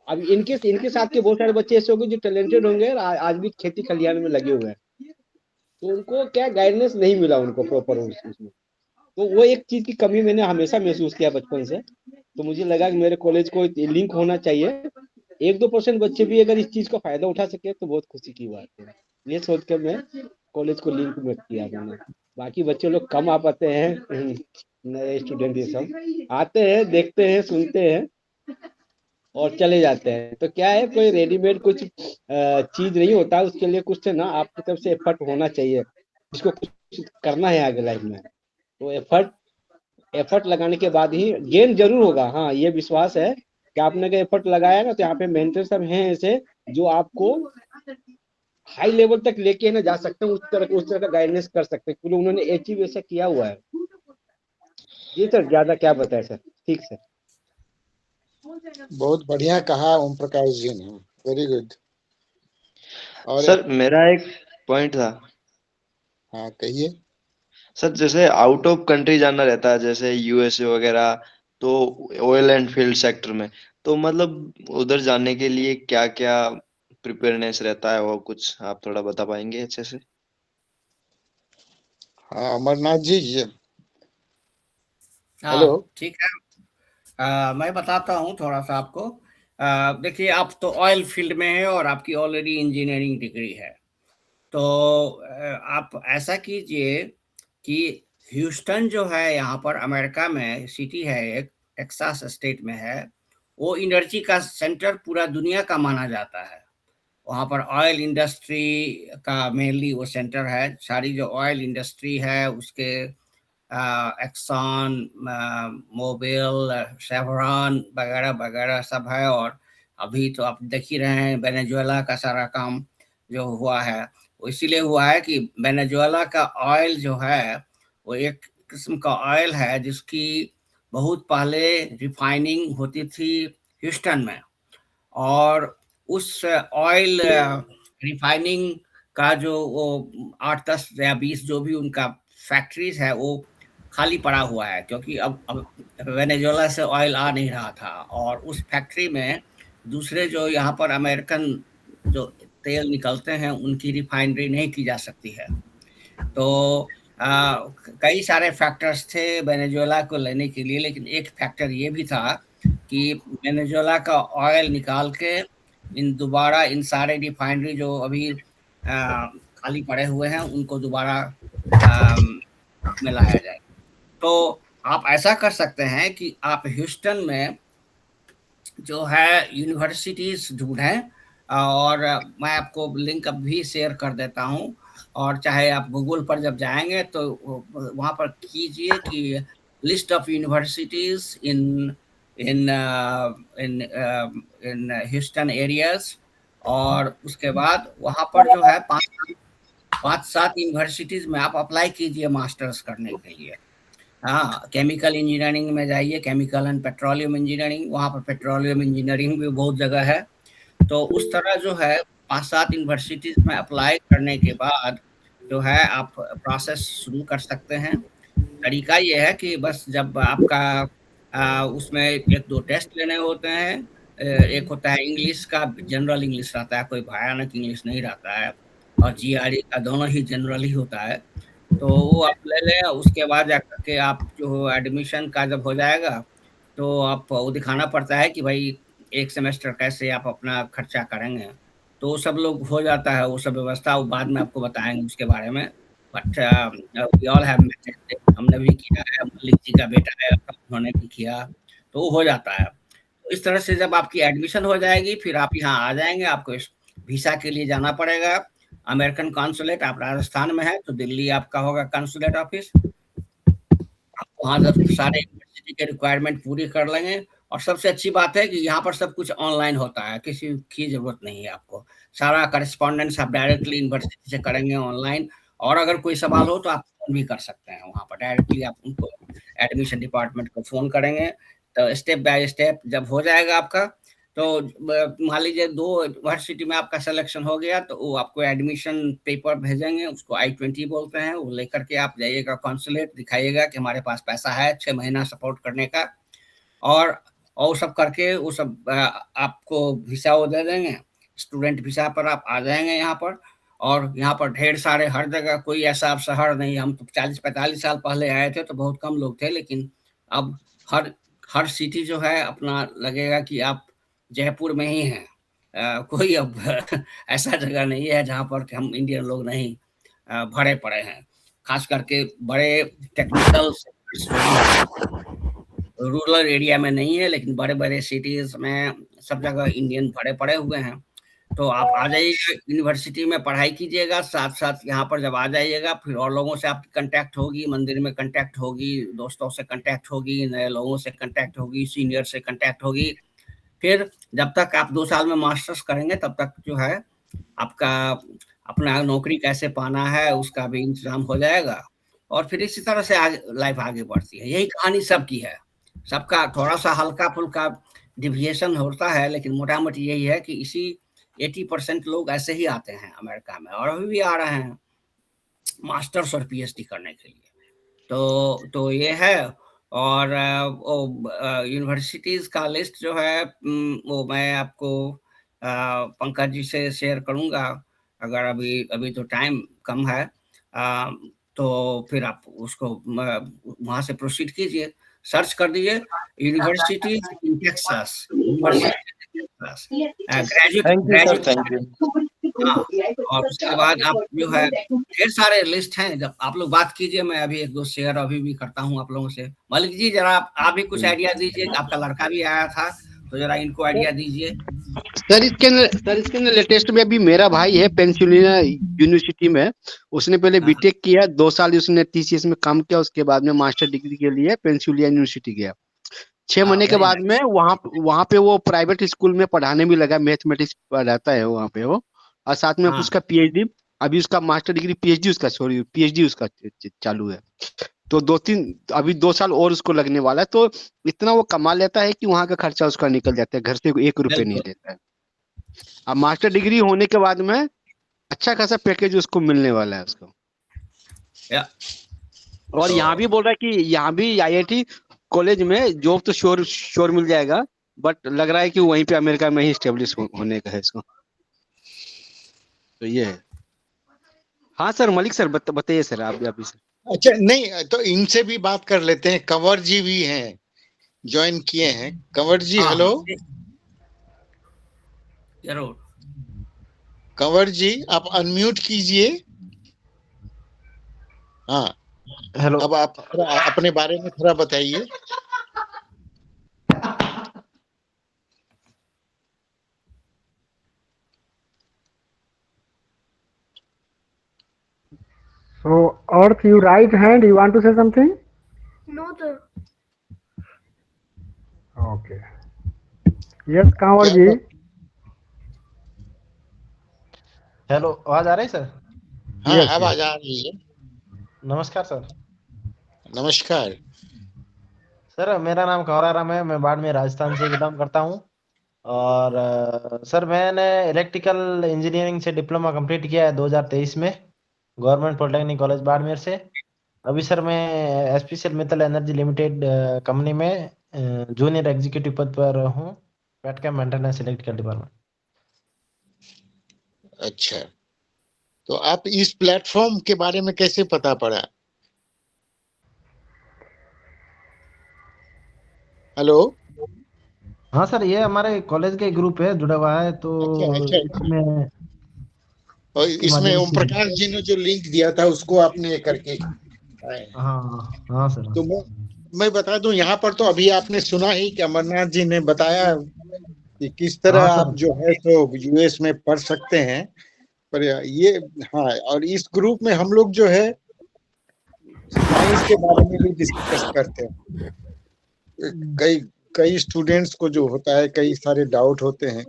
अब इनके साथ के बहुत सारे बच्चे ऐसे होंगे जो टैलेंटेड होंगे और आज भी खेती खलिहान में लगे हुए हैं, तो उनको क्या गाइडेंस नहीं मिला उनको प्रॉपर उसमें। तो वो एक चीज की कमी मैंने हमेशा महसूस किया बचपन से। तो मुझे लगा कि मेरे कॉलेज को लिंक होना चाहिए, 1-2% बच्चे भी अगर इस चीज का फायदा उठा सके तो बहुत खुशी की बात है। ये सोच कर मैं कॉलेज को लिंक में किया मैंने। बाकी बच्चे लोग कम आ पाते हैं, नए स्टूडेंट ये सब आते हैं, देखते हैं, सुनते हैं और चले जाते हैं। तो क्या है, कोई रेडीमेड कुछ चीज नहीं होता, उसके लिए कुछ ना आपकी तरफ से एफर्ट होना चाहिए, इसको कुछ करना है आगे लाइफ में। तो एफर्ट लगाने के बाद ही गेन जरूर होगा। हाँ, ये विश्वास है कि आपने अगर एफर्ट लगाया ना, तो यहाँ पे मेंटर सब हैं ऐसे जो आपको हाई लेवल तक लेके ना जा सकते हैं, उस तरह का गाइडेंस कर सकते हैं, क्योंकि उन्होंने अचीव ऐसा किया हुआ है। जी सर, ज्यादा क्या बताए सर, ठीक सर। बहुत बढ़िया कहा ओम प्रकाश जी ने, वेरी गुड। और सर मेरा एक पॉइंट था। हाँ कहिए। सर जैसे आउट ऑफ कंट्री जाना रहता है, जैसे यूएसए वगैरह, तो ऑयल एंड फील्ड सेक्टर में, तो मतलब उधर जाने के लिए क्या क्या प्रिपेयरनेस रहता है, वो कुछ आप थोड़ा बता पाएंगे अच्छे से? हाँ अमरनाथ जी, हेलो। हाँ ठीक है। मैं बताता हूँ थोड़ा सा आपको। देखिए, आप तो ऑयल फील्ड में है और आपकी ऑलरेडी इंजीनियरिंग डिग्री है। तो आप ऐसा कीजिए कि ह्यूस्टन जो है यहाँ पर अमेरिका में सिटी है, एक टेक्सास स्टेट में है। वो एनर्जी का सेंटर पूरा दुनिया का माना जाता है। वहाँ पर ऑयल इंडस्ट्री का मेनली वो सेंटर है। सारी जो ऑयल इंडस्ट्री है उसके एक्सॉन, मोबिल, शेवरॉन वगैरह वगैरह सब है। और अभी तो आप देख ही रहे हैं वेनेजुएला का सारा काम जो हुआ है, वो इसीलिए हुआ है कि वेनेजुएला का ऑयल जो है वो एक किस्म का ऑयल है जिसकी बहुत पहले रिफाइनिंग होती थी ह्यूस्टन में। और उस ऑयल रिफाइनिंग का जो वो 8-10 या 20 जो भी उनका फैक्ट्रीज है वो खाली पड़ा हुआ है, क्योंकि अब वेनेजुएला से ऑयल आ नहीं रहा था। और उस फैक्ट्री में दूसरे जो यहाँ पर अमेरिकन जो तेल निकलते हैं उनकी रिफाइनरी नहीं की जा सकती है। तो कई सारे फैक्टर्स थे वेनेजुएला को लेने के लिए, लेकिन एक फैक्टर ये भी था कि वेनेजुएला का ऑयल निकाल के इन दोबारा इन सारे रिफाइनरी जो अभी खाली पड़े हुए हैं उनको दोबारा में लाया जाए। तो आप ऐसा कर सकते हैं कि आप ह्यूस्टन में जो है यूनिवर्सिटीज ढूंढें। और मैं आपको लिंक अभी शेयर कर देता हूँ। और चाहे आप गूगल पर जब जाएंगे तो वहाँ पर कीजिए कि list of universities in in in in Houston areas. और उसके बाद वहाँ पर जो है 5-7 यूनिवर्सिटीज में आप अप्लाई कीजिए मास्टर्स करने के लिए। हाँ, केमिकल इंजीनियरिंग में जाइए, केमिकल एंड पेट्रोलियम इंजीनियरिंग, वहाँ पर पेट्रोलियम इंजीनियरिंग भी बहुत जगह है। तो उस तरह जो है 5-7 यूनिवर्सिटीज में अप्लाई करने के बाद जो है आप प्रोसेस शुरू कर सकते हैं। तरीका ये है कि बस जब आपका उसमें 1-2 टेस्ट लेने होते हैं। एक होता है इंग्लिश का, जनरल इंग्लिश रहता है, कोई भयानक इंग्लिश नहीं रहता है। और जीआरई का दोनों ही जनरल ही होता है। तो वो आप ले लें, उसके बाद जाकर के आप जो एडमिशन का जब हो जाएगा तो आप वो दिखाना पड़ता है कि भाई एक सेमेस्टर कैसे आप अपना खर्चा करेंगे। तो वो सब लोग हो जाता है, वो सब व्यवस्था वो बाद में आपको बताएंगे उसके बारे में। But we all have managed it, हमने भी किया है, मलिक जी का बेटा है उन्होंने भी किया। तो वो हो जाता है। तो इस तरह से जब आपकी एडमिशन हो जाएगी फिर आप यहाँ आ जाएंगे। आपको इस वीसा के लिए जाना पड़ेगा अमेरिकन कॉन्सुलेट। आप राजस्थान में है तो दिल्ली आपका होगा कॉन्सुलेट ऑफिस। आप वहाँ जब सारे यूनिवर्सिटी के रिक्वायरमेंट पूरी कर लेंगे। और सबसे अच्छी बात है कि यहाँ पर सब कुछ ऑनलाइन होता है, किसी की जरूरत नहीं है आपको। सारा करस्पॉन्डेंस आप डायरेक्टली यूनिवर्सिटी से करेंगे ऑनलाइन। और अगर कोई सवाल हो तो आप फोन भी कर सकते हैं वहाँ पर डायरेक्टली, आप उनको एडमिशन डिपार्टमेंट को फोन करेंगे। तो स्टेप बाय स्टेप जब हो जाएगा आपका, तो मान लीजिए 2 यूनिवर्सिटी में आपका सिलेक्शन हो गया तो वो आपको एडमिशन पेपर भेजेंगे, उसको I-20 बोलते हैं। वो लेकर के आप जाइएगा कॉन्सुलेट, दिखाइएगा कि हमारे पास पैसा है 6 महीना सपोर्ट करने का। और सब करके वो सब आपको वीसा वो दे देंगे। स्टूडेंट वीसा पर आप आ जाएंगे यहाँ पर। और यहाँ पर ढेर सारे हर जगह, कोई ऐसा शहर नहीं। हम तो 40-45 साल पहले आए थे तो बहुत कम लोग थे, लेकिन अब हर हर सिटी जो है अपना लगेगा कि आप जयपुर में ही हैं। कोई अब ऐसा जगह नहीं है जहाँ पर कि हम इंडियन लोग नहीं भरे पड़े हैं। खास करके बड़े टेक्निकल सेक्टर्स जो भी हैं, रूरल एरिया में नहीं है, लेकिन बड़े बड़े सिटीज में सब जगह इंडियन भरे पड़े हुए हैं। तो आप आ जाइएगा यूनिवर्सिटी में, पढ़ाई कीजिएगा, साथ साथ यहाँ पर जब आ जाइएगा फिर और लोगों से आपकी कांटेक्ट होगी, मंदिर में कांटेक्ट होगी, दोस्तों से कांटेक्ट होगी, नए लोगों से कांटेक्ट होगी, सीनियर से कांटेक्ट होगी। फिर जब तक आप 2 साल में मास्टर्स करेंगे तब तक जो है आपका अपना नौकरी कैसे पाना है उसका भी इंतजाम हो जाएगा। और फिर इसी तरह से आगे लाइफ आगे बढ़ती है। यही कहानी सबकी है, सबका थोड़ा सा हल्का फुल्का डिविएशन होता है, लेकिन मोटा मोटी यही है कि इसी 80% लोग ऐसे ही आते हैं अमेरिका में, और अभी भी आ रहे हैं मास्टर्स और पीएचडी करने के लिए। तो ये है। और यूनिवर्सिटीज का लिस्ट जो है वो मैं आपको पंकज जी से शेयर करूंगा, अगर अभी तो टाइम कम है, तो फिर आप उसको वहां से प्रोसीड कीजिए, सर्च कर दीजिए universities in Texas, graduate. Thank you. हाँ, और उसके बाद आप जो है ढेर सारे लिस्ट हैं, जब आप लोग बात कीजिए, मैं अभी एक दो शेयर अभी भी करता हूँ आप लोगों से। मलिक जी जरा आप भी कुछ आइडिया दीजिए, आपका लड़का भी आया था तो जरा इनको आइडिया दीजिए। सर इसके अंदर लेटेस्ट में अभी मेरा भाई है पेंसिल्वेनिया यूनिवर्सिटी में, उसने पहले बीटेक किया, 2 साल उसने टीसीएस में काम किया, उसके बाद में मास्टर डिग्री के लिए पेंसिल्वेनिया यूनिवर्सिटी गया। 6 महीने के बाद में वहाँ पे वो प्राइवेट स्कूल में पढ़ाने भी लगा, मैथमेटिक्स पढ़ाता है वहाँ पे वो, और साथ में उसका पीएचडी, अभी उसका मास्टर डिग्री पीएचडी उसका चालू है। तो 2 साल और उसको लगने वाला है, तो इतना वो कमा लेता है कि वहाँ का खर्चा उसका निकल जाता है, घर से 1 रुपए नहीं लेता है। अब मास्टर डिग्री होने के बाद में अच्छा खासा पैकेज उसको मिलने वाला है उसको। और यहाँ भी बोल रहा है कि यहाँ भी आईआईटी कॉलेज में जॉब तो श्योर मिल जाएगा, बट लग रहा है कि वहीं पे अमेरिका में ही स्टेब्लिश होने का है इसको। तो ये है। हाँ सर, मलिक सर बताइए सर, आप भी सर। अच्छा, नहीं तो इनसे भी बात कर लेते हैं, कंवर जी भी हैं, ज्वाइन किए हैं। कंवर जी हेलो। जरूर कंवर जी आप अनम्यूट कीजिए। हाँ हेलो। अब आप अपने बारे में थोड़ा बताइए। So, Earth, you right hand, you want to say something? No, sir. Okay. Yes, Kanwar ji. Hello, आवाज आ रही है सर? हाँ Yes, आवाज आ रही है। नमस्कार सर। नमस्कार सर, मेरा नाम कंवरा राम है, मैं बाड़मेर राजस्थान से बिलोंग करता हूँ। और सर मैंने इलेक्ट्रिकल इंजीनियरिंग से डिप्लोमा कंप्लीट किया है 2023 में, गवर्नमेंट पॉलिटेक्निक कॉलेज बाड़मेर से। अभी सर मैं एसपीसीएल मित्तल एनर्जी लिमिटेड कंपनी में जूनियर एग्जीक्यूटिव पद पर हूँ, पेटकेम मेंटेनेंस इलेक्ट्रिकल डिपार्टमेंट। अच्छा, तो आप इस प्लेटफॉर्म के बारे में कैसे पता पड़ा? हेलो। हाँ सर, ये हमारे कॉलेज के ग्रुप है, जुड़ा हुआ है, तो अच्छा। इसमें और इसमें ओम प्रकाश जी ने जो लिंक दिया था उसको आपने करके आए। हाँ सर। तो मैं बता दूं, यहाँ पर तो अभी आपने सुना ही कि अमरनाथ जी ने बताया कि किस तरह आप जो है तो यूएस में पढ़ सकते हैं। पर ये हाँ, और इस ग्रुप में हम लोग जो है साइंस के बारे में भी डिस्कस करते हैं। कई स्टूडेंट्स को जो होता है, कई सारे डाउट होते हैं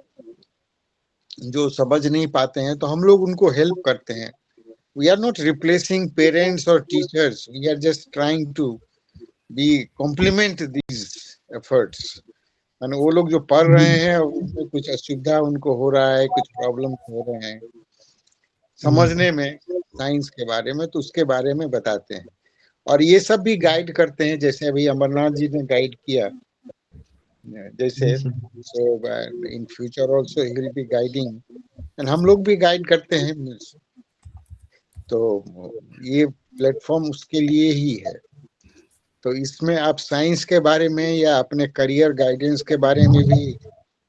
जो समझ नहीं पाते हैं, तो हम लोग उनको हेल्प करते हैं। We are not replacing parents और teachers, we are just trying to be complement these efforts. वो लोग जो पढ़ रहे हैं उसमें कुछ असुविधा उनको हो रहा है, कुछ प्रॉब्लम हो रहे हैं समझने में साइंस के बारे में, तो उसके बारे में बताते हैं। और ये सब भी गाइड करते हैं, जैसे अभी अमरनाथ जी ने गाइड किया, जैसे in future also he will be guiding, and हम लोग भी गाइड करते हैं। तो ये प्लेटफॉर्म उसके लिए ही है। तो इसमें आप साइंस के बारे में या अपने करियर गाइडेंस के बारे में भी,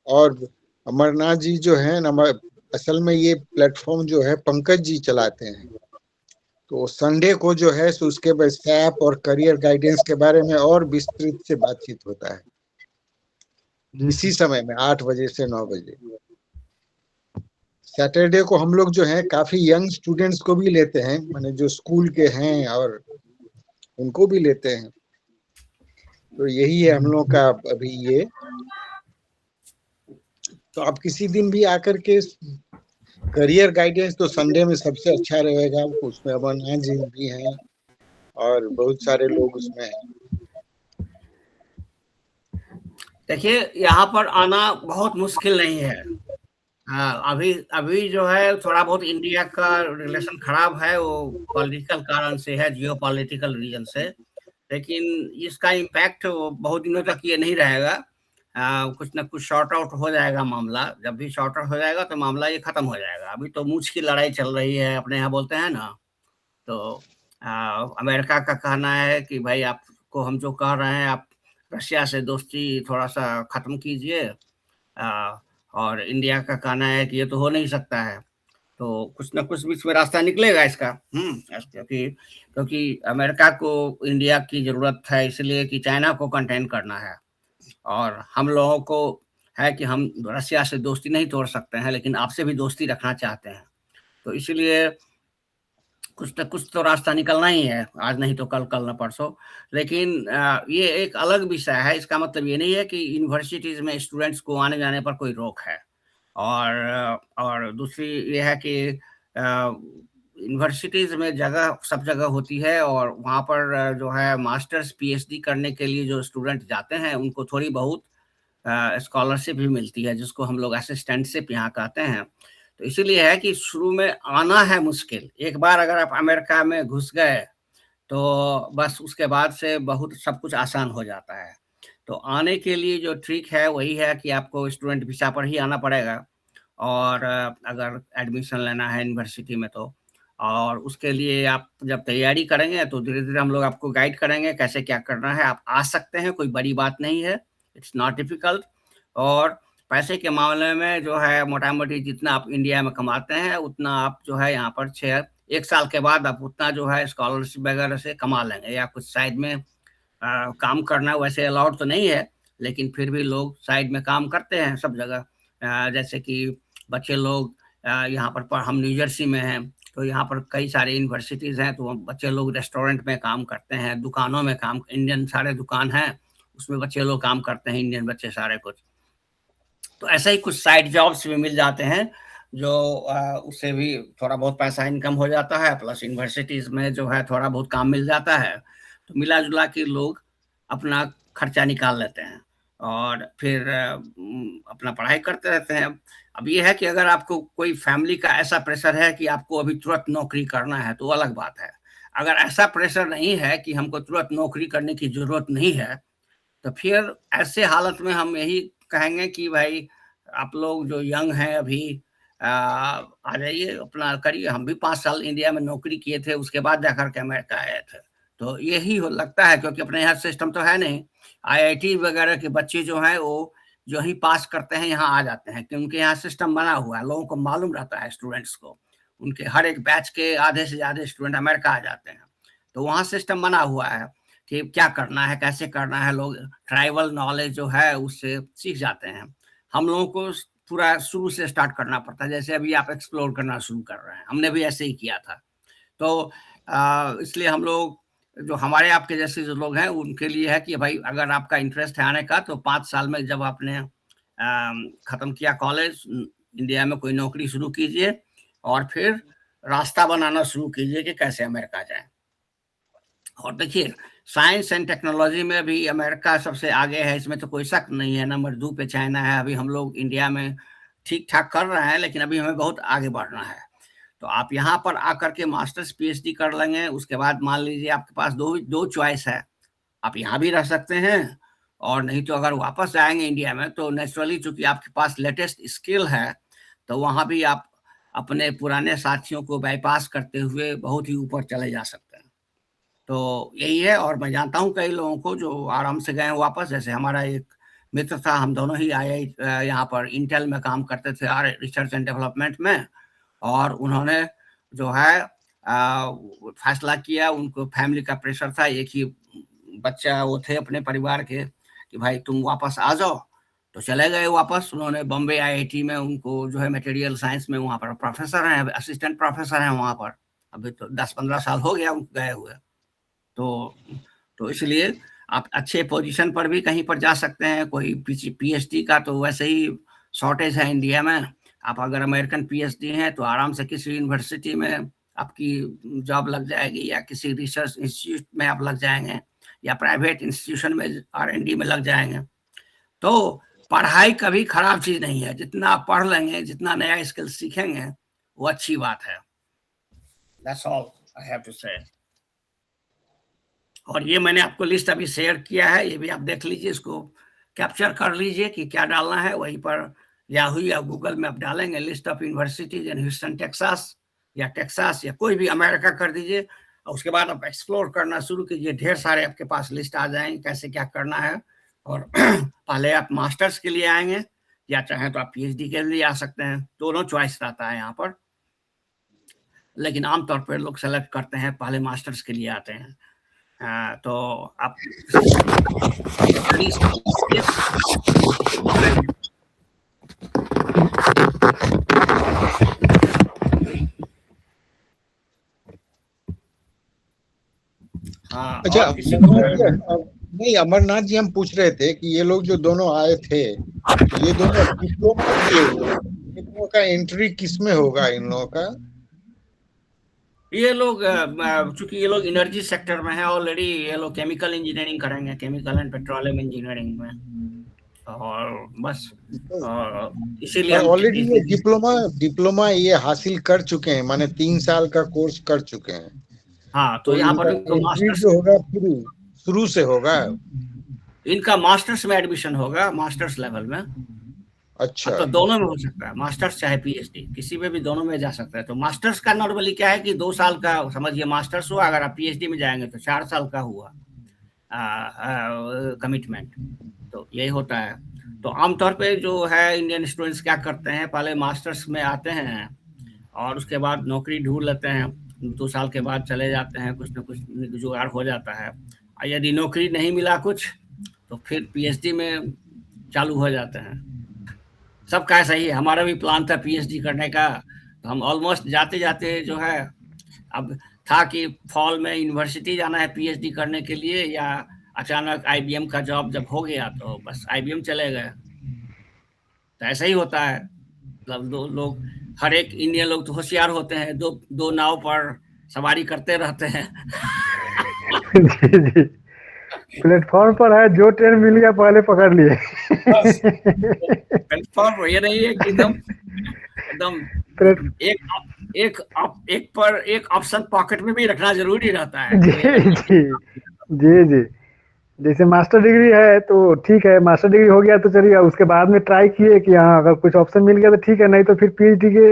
और अमरनाथ जी जो है ना, असल में ये प्लेटफॉर्म जो है पंकज जी चलाते हैं, तो संडे को जो है सो उसके बाद सैप और करियर गाइडेंस के बारे में और विस्तृत से बातचीत होता है इसी समय में 8 बजे से 9 बजे। सैटरडे को हम लोग जो है काफी यंग स्टूडेंट्स को भी लेते हैं, माने जो स्कूल के हैं और उनको भी लेते हैं। तो यही है हम लोग का अभी ये। तो आप किसी दिन भी आकर के करियर गाइडेंस तो संडे में सबसे अच्छा रहेगा, उसमें अमरनाथ जी भी हैं, और बहुत सारे लोग उसमें हैं। देखिए, यहाँ पर आना बहुत मुश्किल नहीं है। हाँ, अभी अभी जो है थोड़ा बहुत इंडिया का रिलेशन खराब है, वो पॉलिटिकल कारण से है, जियो पॉलिटिकल रीजन से। लेकिन इसका इम्पैक्ट बहुत दिनों तक ये नहीं रहेगा। कुछ ना कुछ शॉर्ट आउट हो जाएगा मामला। जब भी शॉर्ट आउट हो जाएगा तो मामला ये खत्म हो जाएगा। अभी तो मूंछ की लड़ाई चल रही है, अपने यहाँ बोलते हैं ना। तो अमेरिका का कहना है कि भाई आपको हम जो कह रहे हैं, आप रशिया से दोस्ती थोड़ा सा खत्म कीजिए। और इंडिया का कहना है कि ये तो हो नहीं सकता है। तो कुछ ना कुछ बीच में रास्ता निकलेगा इसका। क्योंकि क्योंकि अमेरिका को इंडिया की जरूरत है, इसलिए कि चाइना को कंटेन करना है। और हम लोगों को है कि हम रशिया से दोस्ती नहीं तोड़ सकते हैं, लेकिन आपसे भी दोस्ती रखना चाहते हैं। तो इसलिए कुछ न कुछ तो रास्ता निकलना ही है, आज नहीं तो कल, कल न परसों। लेकिन ये एक अलग विषय है। इसका मतलब ये नहीं है कि यूनिवर्सिटीज में स्टूडेंट्स को आने जाने पर कोई रोक है। और दूसरी ये है कि यूनिवर्सिटीज में जगह सब जगह होती है, और वहाँ पर जो है मास्टर्स पीएचडी करने के लिए जो स्टूडेंट जाते हैं उनको थोड़ी बहुत स्कॉलरशिप भी मिलती है, जिसको हम लोग असिस्टेंटशिप यहाँ कहते हैं। तो इसीलिए है कि शुरू में आना है मुश्किल। एक बार अगर आप अमेरिका में घुस गए तो बस उसके बाद से बहुत सब कुछ आसान हो जाता है। तो आने के लिए जो ट्रिक है वही है कि आपको स्टूडेंट वीसा पर ही आना पड़ेगा। और अगर एडमिशन लेना है यूनिवर्सिटी में तो, और उसके लिए आप जब तैयारी करेंगे तो धीरे-धीरे हम लोग आपको गाइड करेंगे कैसे क्या करना है। आप आ सकते हैं, कोई बड़ी बात नहीं है, इट्स नॉट डिफिकल्ट। और पैसे के मामले में जो है मोटा-मोटी जितना आप इंडिया में कमाते हैं उतना आप जो है यहाँ पर 1 साल के बाद आप उतना जो है स्कॉलरशिप वगैरह से कमा लेंगे, या कुछ साइड में काम करना वैसे अलाउड तो नहीं है, लेकिन फिर भी लोग साइड में काम करते हैं सब जगह। जैसे कि बच्चे लोग यहाँ पर हम न्यू जर्सी में हैं, तो यहाँ पर कई सारे यूनिवर्सिटीज़ हैं, तो बच्चे लोग रेस्टोरेंट में काम करते हैं, दुकानों में काम, इंडियन सारे दुकान हैं, उसमें बच्चे लोग काम करते हैं, इंडियन बच्चे सारे कुछ। तो ऐसा ही कुछ साइड जॉब्स भी मिल जाते हैं, जो उससे भी थोड़ा बहुत पैसा इनकम हो जाता है, प्लस यूनिवर्सिटीज़ में जो है थोड़ा बहुत काम मिल जाता है। तो मिला-जुला के लोग अपना खर्चा निकाल लेते हैं और फिर अपना पढ़ाई करते रहते हैं। अब ये है कि अगर आपको कोई फैमिली का ऐसा प्रेशर है कि आपको अभी तुरंत नौकरी करना है, तो अलग बात है। अगर ऐसा प्रेशर नहीं है कि हमको तुरंत नौकरी करने की ज़रूरत नहीं है, तो फिर ऐसे हालत में हम यही कहेंगे कि भाई आप लोग जो यंग हैं अभी, आ जाइए, अपना करिए। हम भी 5 साल इंडिया में नौकरी किए थे, उसके बाद जाकर के अमेरिका आए थे। तो यही हो लगता है, क्योंकि अपने यहाँ सिस्टम तो है नहीं। आईआईटी वगैरह के बच्चे जो हैं वो जो ही पास करते हैं यहाँ आ जाते हैं, क्योंकि यहाँ सिस्टम बना हुआ है, लोगों को मालूम रहता है स्टूडेंट्स को। उनके हर एक बैच के आधे से ज़्यादा स्टूडेंट अमेरिका आ जाते हैं। तो वहाँ सिस्टम बना हुआ है कि क्या करना है, कैसे करना है। लोग ट्राइबल नॉलेज जो है उससे सीख जाते हैं। हम लोगों को पूरा शुरू से स्टार्ट करना पड़ता है, जैसे अभी आप एक्सप्लोर करना शुरू कर रहे हैं, हमने भी ऐसे ही किया था। तो इसलिए हम लोग जो हमारे आपके जैसे जो लोग हैं उनके लिए है कि भाई अगर आपका इंटरेस्ट है आने का, तो 5 साल में जब आपने ख़त्म किया कॉलेज, इंडिया में कोई नौकरी शुरू कीजिए और फिर रास्ता बनाना शुरू कीजिए कि कैसे अमेरिका जाएँ। और देखिए, साइंस एंड टेक्नोलॉजी में भी अमेरिका सबसे आगे है, इसमें तो कोई शक नहीं है। नंबर 2 पे चाइना है। अभी हम लोग इंडिया में ठीक-ठाक कर रहे हैं, लेकिन अभी हमें बहुत आगे बढ़ना है। तो आप यहाँ पर आकर के मास्टर्स पीएचडी कर लेंगे, उसके बाद मान लीजिए आपके पास 2 चॉइस है। आप यहाँ भी रह सकते हैं, और नहीं तो अगर वापस जाएँगे इंडिया में तो नेचुरली चूँकि आपके पास लेटेस्ट स्किल है, तो वहाँ भी आप अपने पुराने साथियों को बाईपास करते हुए बहुत ही ऊपर चले जा सकते हैं। तो यही है। और मैं जानता हूँ कई लोगों को जो आराम से गए हैं वापस। जैसे हमारा एक मित्र था, हम दोनों ही यहाँ पर इंटेल में काम करते थे, रिसर्च एंड डेवलपमेंट में। और उन्होंने जो है फैसला किया, उनको फैमिली का प्रेशर था, एक ही बच्चा वो थे अपने परिवार के, कि भाई तुम वापस आ जाओ। तो चले गए वापस। उन्होंने बॉम्बे आईआईटी में, उनको जो है मटेरियल साइंस में वहाँ पर प्रोफेसर हैं, असिस्टेंट प्रोफेसर हैं वहाँ पर। अभी तो 10-15 साल हो गया उनको गए हुए। तो इसलिए आप अच्छे पोजीशन पर भी कहीं पर जा सकते हैं। कोई पीएचडी का तो वैसे ही शॉर्टेज है इंडिया में। आप अगर अमेरिकन पीएचडी हैं तो आराम से किसी यूनिवर्सिटी में आपकी जॉब लग जाएगी, या किसी रिसर्च इंस्टीट्यूट में आप लग जाएंगे, या प्राइवेट इंस्टीट्यूशन में R&D में लग जाएंगे। तो पढ़ाई कभी खराब चीज नहीं है, जितना आप पढ़ लेंगे, जितना नया स्किल सीखेंगे, वो अच्छी बात है। That's all I have to say. और ये मैंने आपको लिस्ट अभी शेयर किया है, ये भी आप देख लीजिए, इसको कैप्चर कर लीजिए कि क्या डालना है। वहीं पर याहू या गूगल में आप डालेंगे list of universities in Houston Texas, या टेक्सास या कोई भी अमेरिका कर दीजिए, और उसके बाद आप एक्सप्लोर करना शुरू कीजिए। ढेर सारे आपके पास लिस्ट आ जाएंगे कैसे क्या करना है। और पहले आप मास्टर्स के लिए आएंगे, या चाहें तो आप PhD के लिए आ सकते हैं, दोनों चॉइस रहता है यहाँ पर। लेकिन आमतौर पर लोग सेलेक्ट करते हैं पहले मास्टर्स के लिए आते हैं। तो आप हाँ, अच्छा, और किसी नहीं अमरनाथ जी, हम पूछ रहे थे कि ये लोग जो दोनों आए थे, ये दोनों डिप्लोमा किए हुए हैं, इन लोगों का एंट्री किस में होगा इन लोगों का? ये लोग चूंकि ये लोग एनर्जी सेक्टर में है ऑलरेडी, ये लोग केमिकल इंजीनियरिंग करेंगे, केमिकल एंड पेट्रोलियम इंजीनियरिंग में, और बस इसीलिए ऑलरेडी ये डिप्लोमा ये हासिल कर चुके हैं, माने 3 साल का कोर्स कर चुके हैं। हाँ, तो यहाँ पर मास्टर्स जो होगा शुरू से होगा, इनका मास्टर्स में एडमिशन होगा, मास्टर्स लेवल में। अच्छा, तो दोनों में हो सकता है, मास्टर्स चाहे PhD, किसी में भी, दोनों में जा सकता है। तो मास्टर्स का नॉर्मली क्या है कि 2 साल का समझिए मास्टर्स हुआ, अगर आप PhD में जाएंगे तो 4 साल का हुआ कमिटमेंट। तो यही होता है। तो आमतौर पे जो है इंडियन स्टूडेंट्स क्या करते हैं, पहले मास्टर्स में आते हैं और उसके बाद नौकरी ढूंढ लेते हैं, 2 साल के बाद चले जाते हैं, कुछ ना कुछ जुगाड़ हो जाता है। और यदि नौकरी नहीं मिला कुछ, तो फिर PhD में चालू हो जाते हैं। सबका ऐसा ही है, हमारा भी प्लान था PhD करने का, तो हम ऑलमोस्ट जाते जाते जो है, अब था कि फॉल में यूनिवर्सिटी जाना है PhD करने के लिए, या अचानक IBM का जॉब जब हो गया तो बस IBM चले गए। तो ऐसा ही होता है, मतलब दो लोग, हर एक इंडियन लोग तो होशियार होते हैं, दो नाव पर सवारी करते रहते हैं। जी जी, प्लेटफॉर्म पर है, जो ट्रेन मिल गया पहले पकड़ लिए। प्लेटफॉर्म ये नहीं है कि एकदम एक ऑप्शन पॉकेट में भी रखना जरूरी रहता है। जी, जैसे मास्टर डिग्री है तो ठीक है, मास्टर डिग्री हो गया तो चलिए, उसके बाद में ट्राई किए कि हाँ अगर कुछ ऑप्शन मिल गया तो ठीक है, नहीं तो फिर PhD के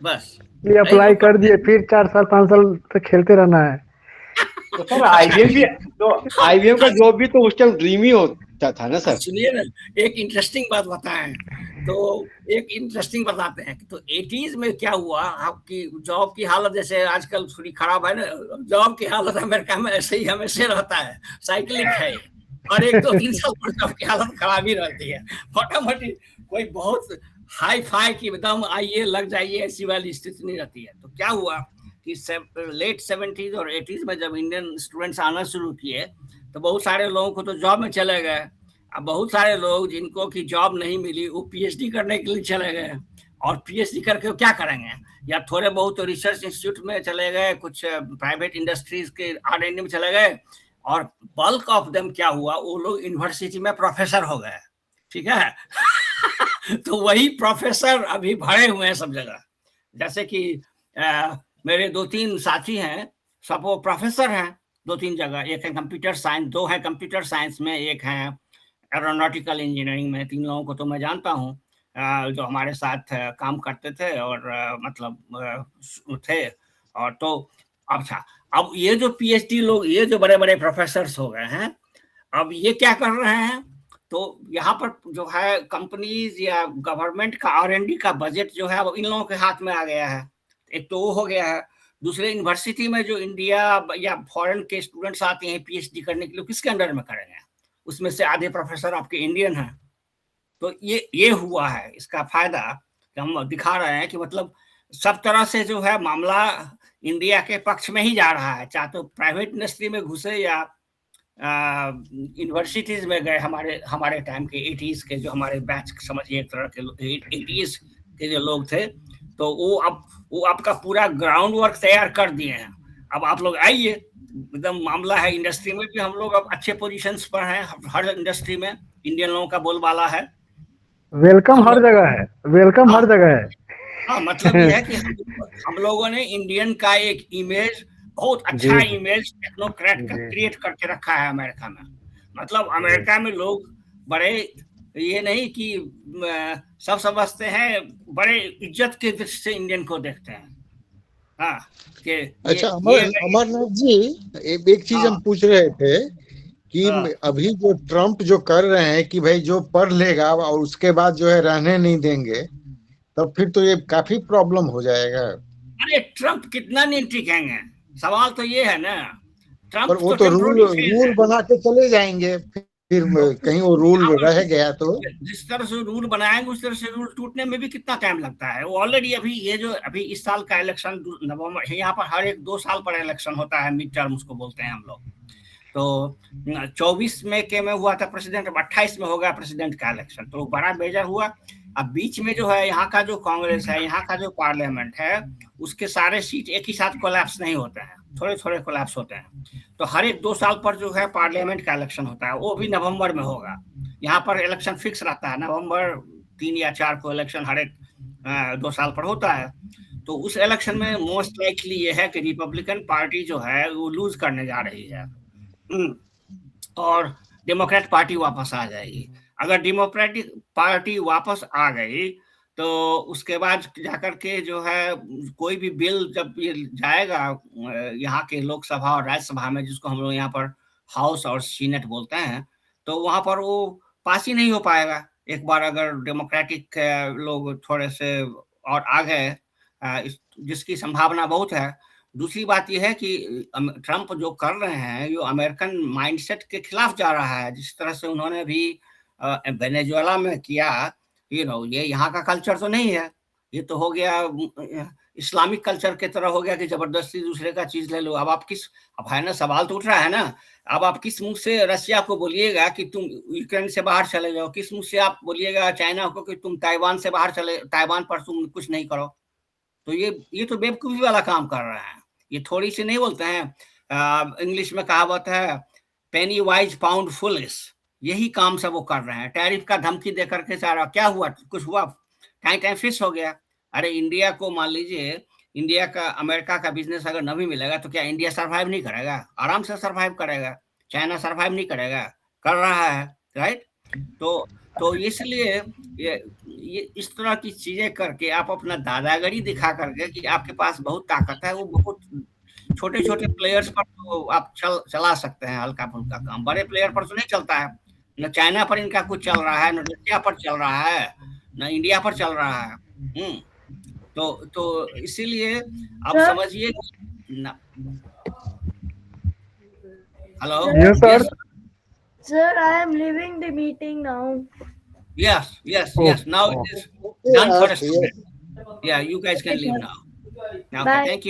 बस लिए अप्लाई कर दिए, फिर 4 साल 5 साल तक खेलते रहना है। तो सर IBM का जॉब भी तो उस टाइम ड्रीम ही होता था ना सर। सुनिए ना, एक इंटरेस्टिंग बात बताएं, तो एक इंटरेस्टिंग बताते हैं। तो 80s में क्या हुआ, आपकी जॉब की हालत जैसे आजकल थोड़ी खराब है ना, जॉब की हालत अमेरिका में ऐसे ही हमेशा रहता है, साइक्लिक है, और 1-2-3 साल पर जॉब की हालत खराब ही रहती है। मोटामोटी कोई बहुत हाई फाई की एकदम आइए लग जाइए ऐसी वाली स्थिति नहीं रहती है। तो क्या हुआ कि लेट 70s और 80s में जब इंडियन स्टूडेंट्स आना शुरू किए, तो बहुत सारे लोगों को तो जॉब में चले गए। अब बहुत सारे लोग जिनको की जॉब नहीं मिली, वो PhD करने के लिए चले गए, और PhD करके क्या करेंगे, या थोड़े बहुत रिसर्च इंस्टीट्यूट में चले गए, कुछ प्राइवेट इंडस्ट्रीज के R&D में चले गए, और बल्क ऑफ देम क्या हुआ, वो लोग यूनिवर्सिटी में प्रोफेसर हो गए। ठीक है। तो वही प्रोफेसर अभी भरे हुए हैं सब जगह। जैसे कि मेरे 2-3 साथी हैं, सब वो प्रोफेसर हैं 2-3 जगह। एक है कंप्यूटर साइंस, 2 है कंप्यूटर साइंस में, एक है एरोनॉटिकल इंजीनियरिंग में। 3 लोगों को तो मैं जानता हूँ जो हमारे साथ काम करते थे और मतलब थे। और तो अच्छा, अब ये जो PhD लोग, ये जो बड़े बड़े प्रोफेसर हो गए हैं, अब ये क्या कर रहे हैं, तो यहाँ पर जो है कंपनीज या गवर्नमेंट का R&D का बजट जो है वो इन लोगों के हाथ में आ गया है। एक तो वो हो गया है। दूसरे यूनिवर्सिटी में जो इंडिया या फॉरेन के स्टूडेंट्स आते हैं PhD करने के लिए, किसके अंडर में करेंगे, उसमें से आधे प्रोफेसर आपके इंडियन हैं। तो ये हुआ है, इसका फायदा हम दिखा रहे हैं कि मतलब सब तरह से जो है मामला इंडिया के पक्ष में ही जा रहा है, चाहे तो प्राइवेट इंडस्ट्री में घुसे या यूनिवर्सिटीज में गए। हमारे टाइम के 80s के जो हमारे बैच समझिए, एक तरह के 80s के जो लोग थे, तो वो अब वो आपका पूरा ग्राउंड वर्क तैयार कर दिए हैं। अब आप लोग आइए, एकदम मामला है। इंडस्ट्री में भी हम लोग अब अच्छे पोजीशंस पर हैं, हर इंडस्ट्री में इंडियन लोगों का बोलबाला है। वेलकम हर जगह है, वेलकम हर जगह है। हाँ, मतलब ये है कि हम लोगों ने इंडियन का एक इमेज, बहुत अच्छा इमेज टेक्नोक्रेट का क्रिएट करके रखा है अमेरिका में। मतलब अमेरिका में लोग बड़े ये नहीं कि सब समझते हैं, बड़े इज्जत के दृष्टि से इंडियन को देखते हैं। हाँ, कि अच्छा अमरनाथ जी, एक चीज हम पूछ रहे थे कि अभी जो ट्रम्प जो कर रहे हैं कि भाई जो पढ़ लेगा और उसके बाद जो है रहने नहीं देंगे, तब फिर तो ये काफी प्रॉब्लम हो जाएगा। अरे ट्रम्प कितना नहीं टिकेंगे, सवाल तो ये है ना। ट्रम्प पर वो तो रूल बना के चले जाएंगे, फिर कहीं वो रूल रह गया तो जिस तरह से रूल बनाएंगे उस तरह से रूल टूटने में भी कितना टाइम लगता है। वो ऑलरेडी अभी ये जो अभी इस साल का इलेक्शन नवंबर, यहाँ पर हर एक 2 साल पर इलेक्शन होता है, मिड टर्म उसको बोलते हैं हम लोग। तो 24 में के में हुआ था प्रेसिडेंट, 28 में होगा प्रेसिडेंट का इलेक्शन, तो बड़ा मेजर हुआ। अब बीच में जो है यहाँ का जो कांग्रेस है, यहाँ का जो पार्लियामेंट है, उसके सारे सीट एक ही साथ कोलैप्स नहीं होते हैं, थोड़े थोड़े कोलैप्स होते हैं। तो हर एक 2 साल पर जो है पार्लियामेंट का इलेक्शन होता है, वो भी नवंबर में होगा। यहाँ पर इलेक्शन फिक्स रहता है, नवंबर 3 या 4 को इलेक्शन हर एक 2 साल पर होता है। तो उस इलेक्शन में मोस्ट लाइकली ये है कि रिपब्लिकन पार्टी जो है वो लूज करने जा रही है और डेमोक्रेट पार्टी वापस आ जाएगी। अगर डेमोक्रेटिक पार्टी वापस आ गई तो उसके बाद जाकर के जो है कोई भी बिल जब ये जाएगा यहाँ के लोकसभा और राज्यसभा में, जिसको हम लोग यहाँ पर हाउस और सीनेट बोलते हैं, तो वहां पर वो पास ही नहीं हो पाएगा। एक बार अगर डेमोक्रेटिक लोग थोड़े से और आ गए, जिसकी संभावना बहुत है। दूसरी बात यह है कि ट्रम्प जो कर रहे हैं ये अमेरिकन माइंडसेट के खिलाफ जा रहा है। जिस तरह से उन्होंने भी वेनेजुएला में किया, ये यहाँ का कल्चर तो नहीं है, ये तो हो गया इस्लामिक कल्चर के तरह हो गया कि जबरदस्ती दूसरे का चीज ले लो। अब है ना, सवाल तो उठ रहा है ना, अब आप किस मुंह से रशिया को बोलिएगा कि तुम यूक्रेन से बाहर चले जाओ, किस मुंह से आप बोलिएगा चाइना को कि तुम ताइवान से बाहर ताइवान पर तुम कुछ नहीं करो। तो ये तो बेवकूफी वाला काम कर रहे हैं। ये थोड़ी सी नहीं बोलते हैं, इंग्लिश में कहावत है पेनी वाइज पाउंड फुलिश, यही काम सब वो कर रहे हैं। टैरिफ का धमकी देकर के सारा क्या हुआ, कुछ हुआ, टाइम फिक्स हो गया। अरे इंडिया को मान लीजिए, इंडिया का अमेरिका का बिजनेस अगर नहीं मिलेगा तो क्या इंडिया सरवाइव नहीं करेगा? आराम से सरवाइव करेगा। चाइना सरवाइव नहीं करेगा? कर रहा है, राइट? तो इसलिए ये इस तरह की चीजें करके आप अपना दादागिरी दिखा करके कि आपके पास बहुत ताकत है, वो बहुत छोटे छोटे प्लेयर्स पर तो आप चला सकते हैं हल्का फुल्का काम, बड़े प्लेयर पर तो नहीं चलता है। न चाइना पर इनका कुछ चल रहा है, न रशिया पर चल रहा है, न इंडिया पर चल रहा है। तो इसीलिए आप समझिए। Hello, yes sir. Sir, I am leaving the meeting now. Yes. Now it is done for a student. Yeah, you guys can leave now. Okay, thank you.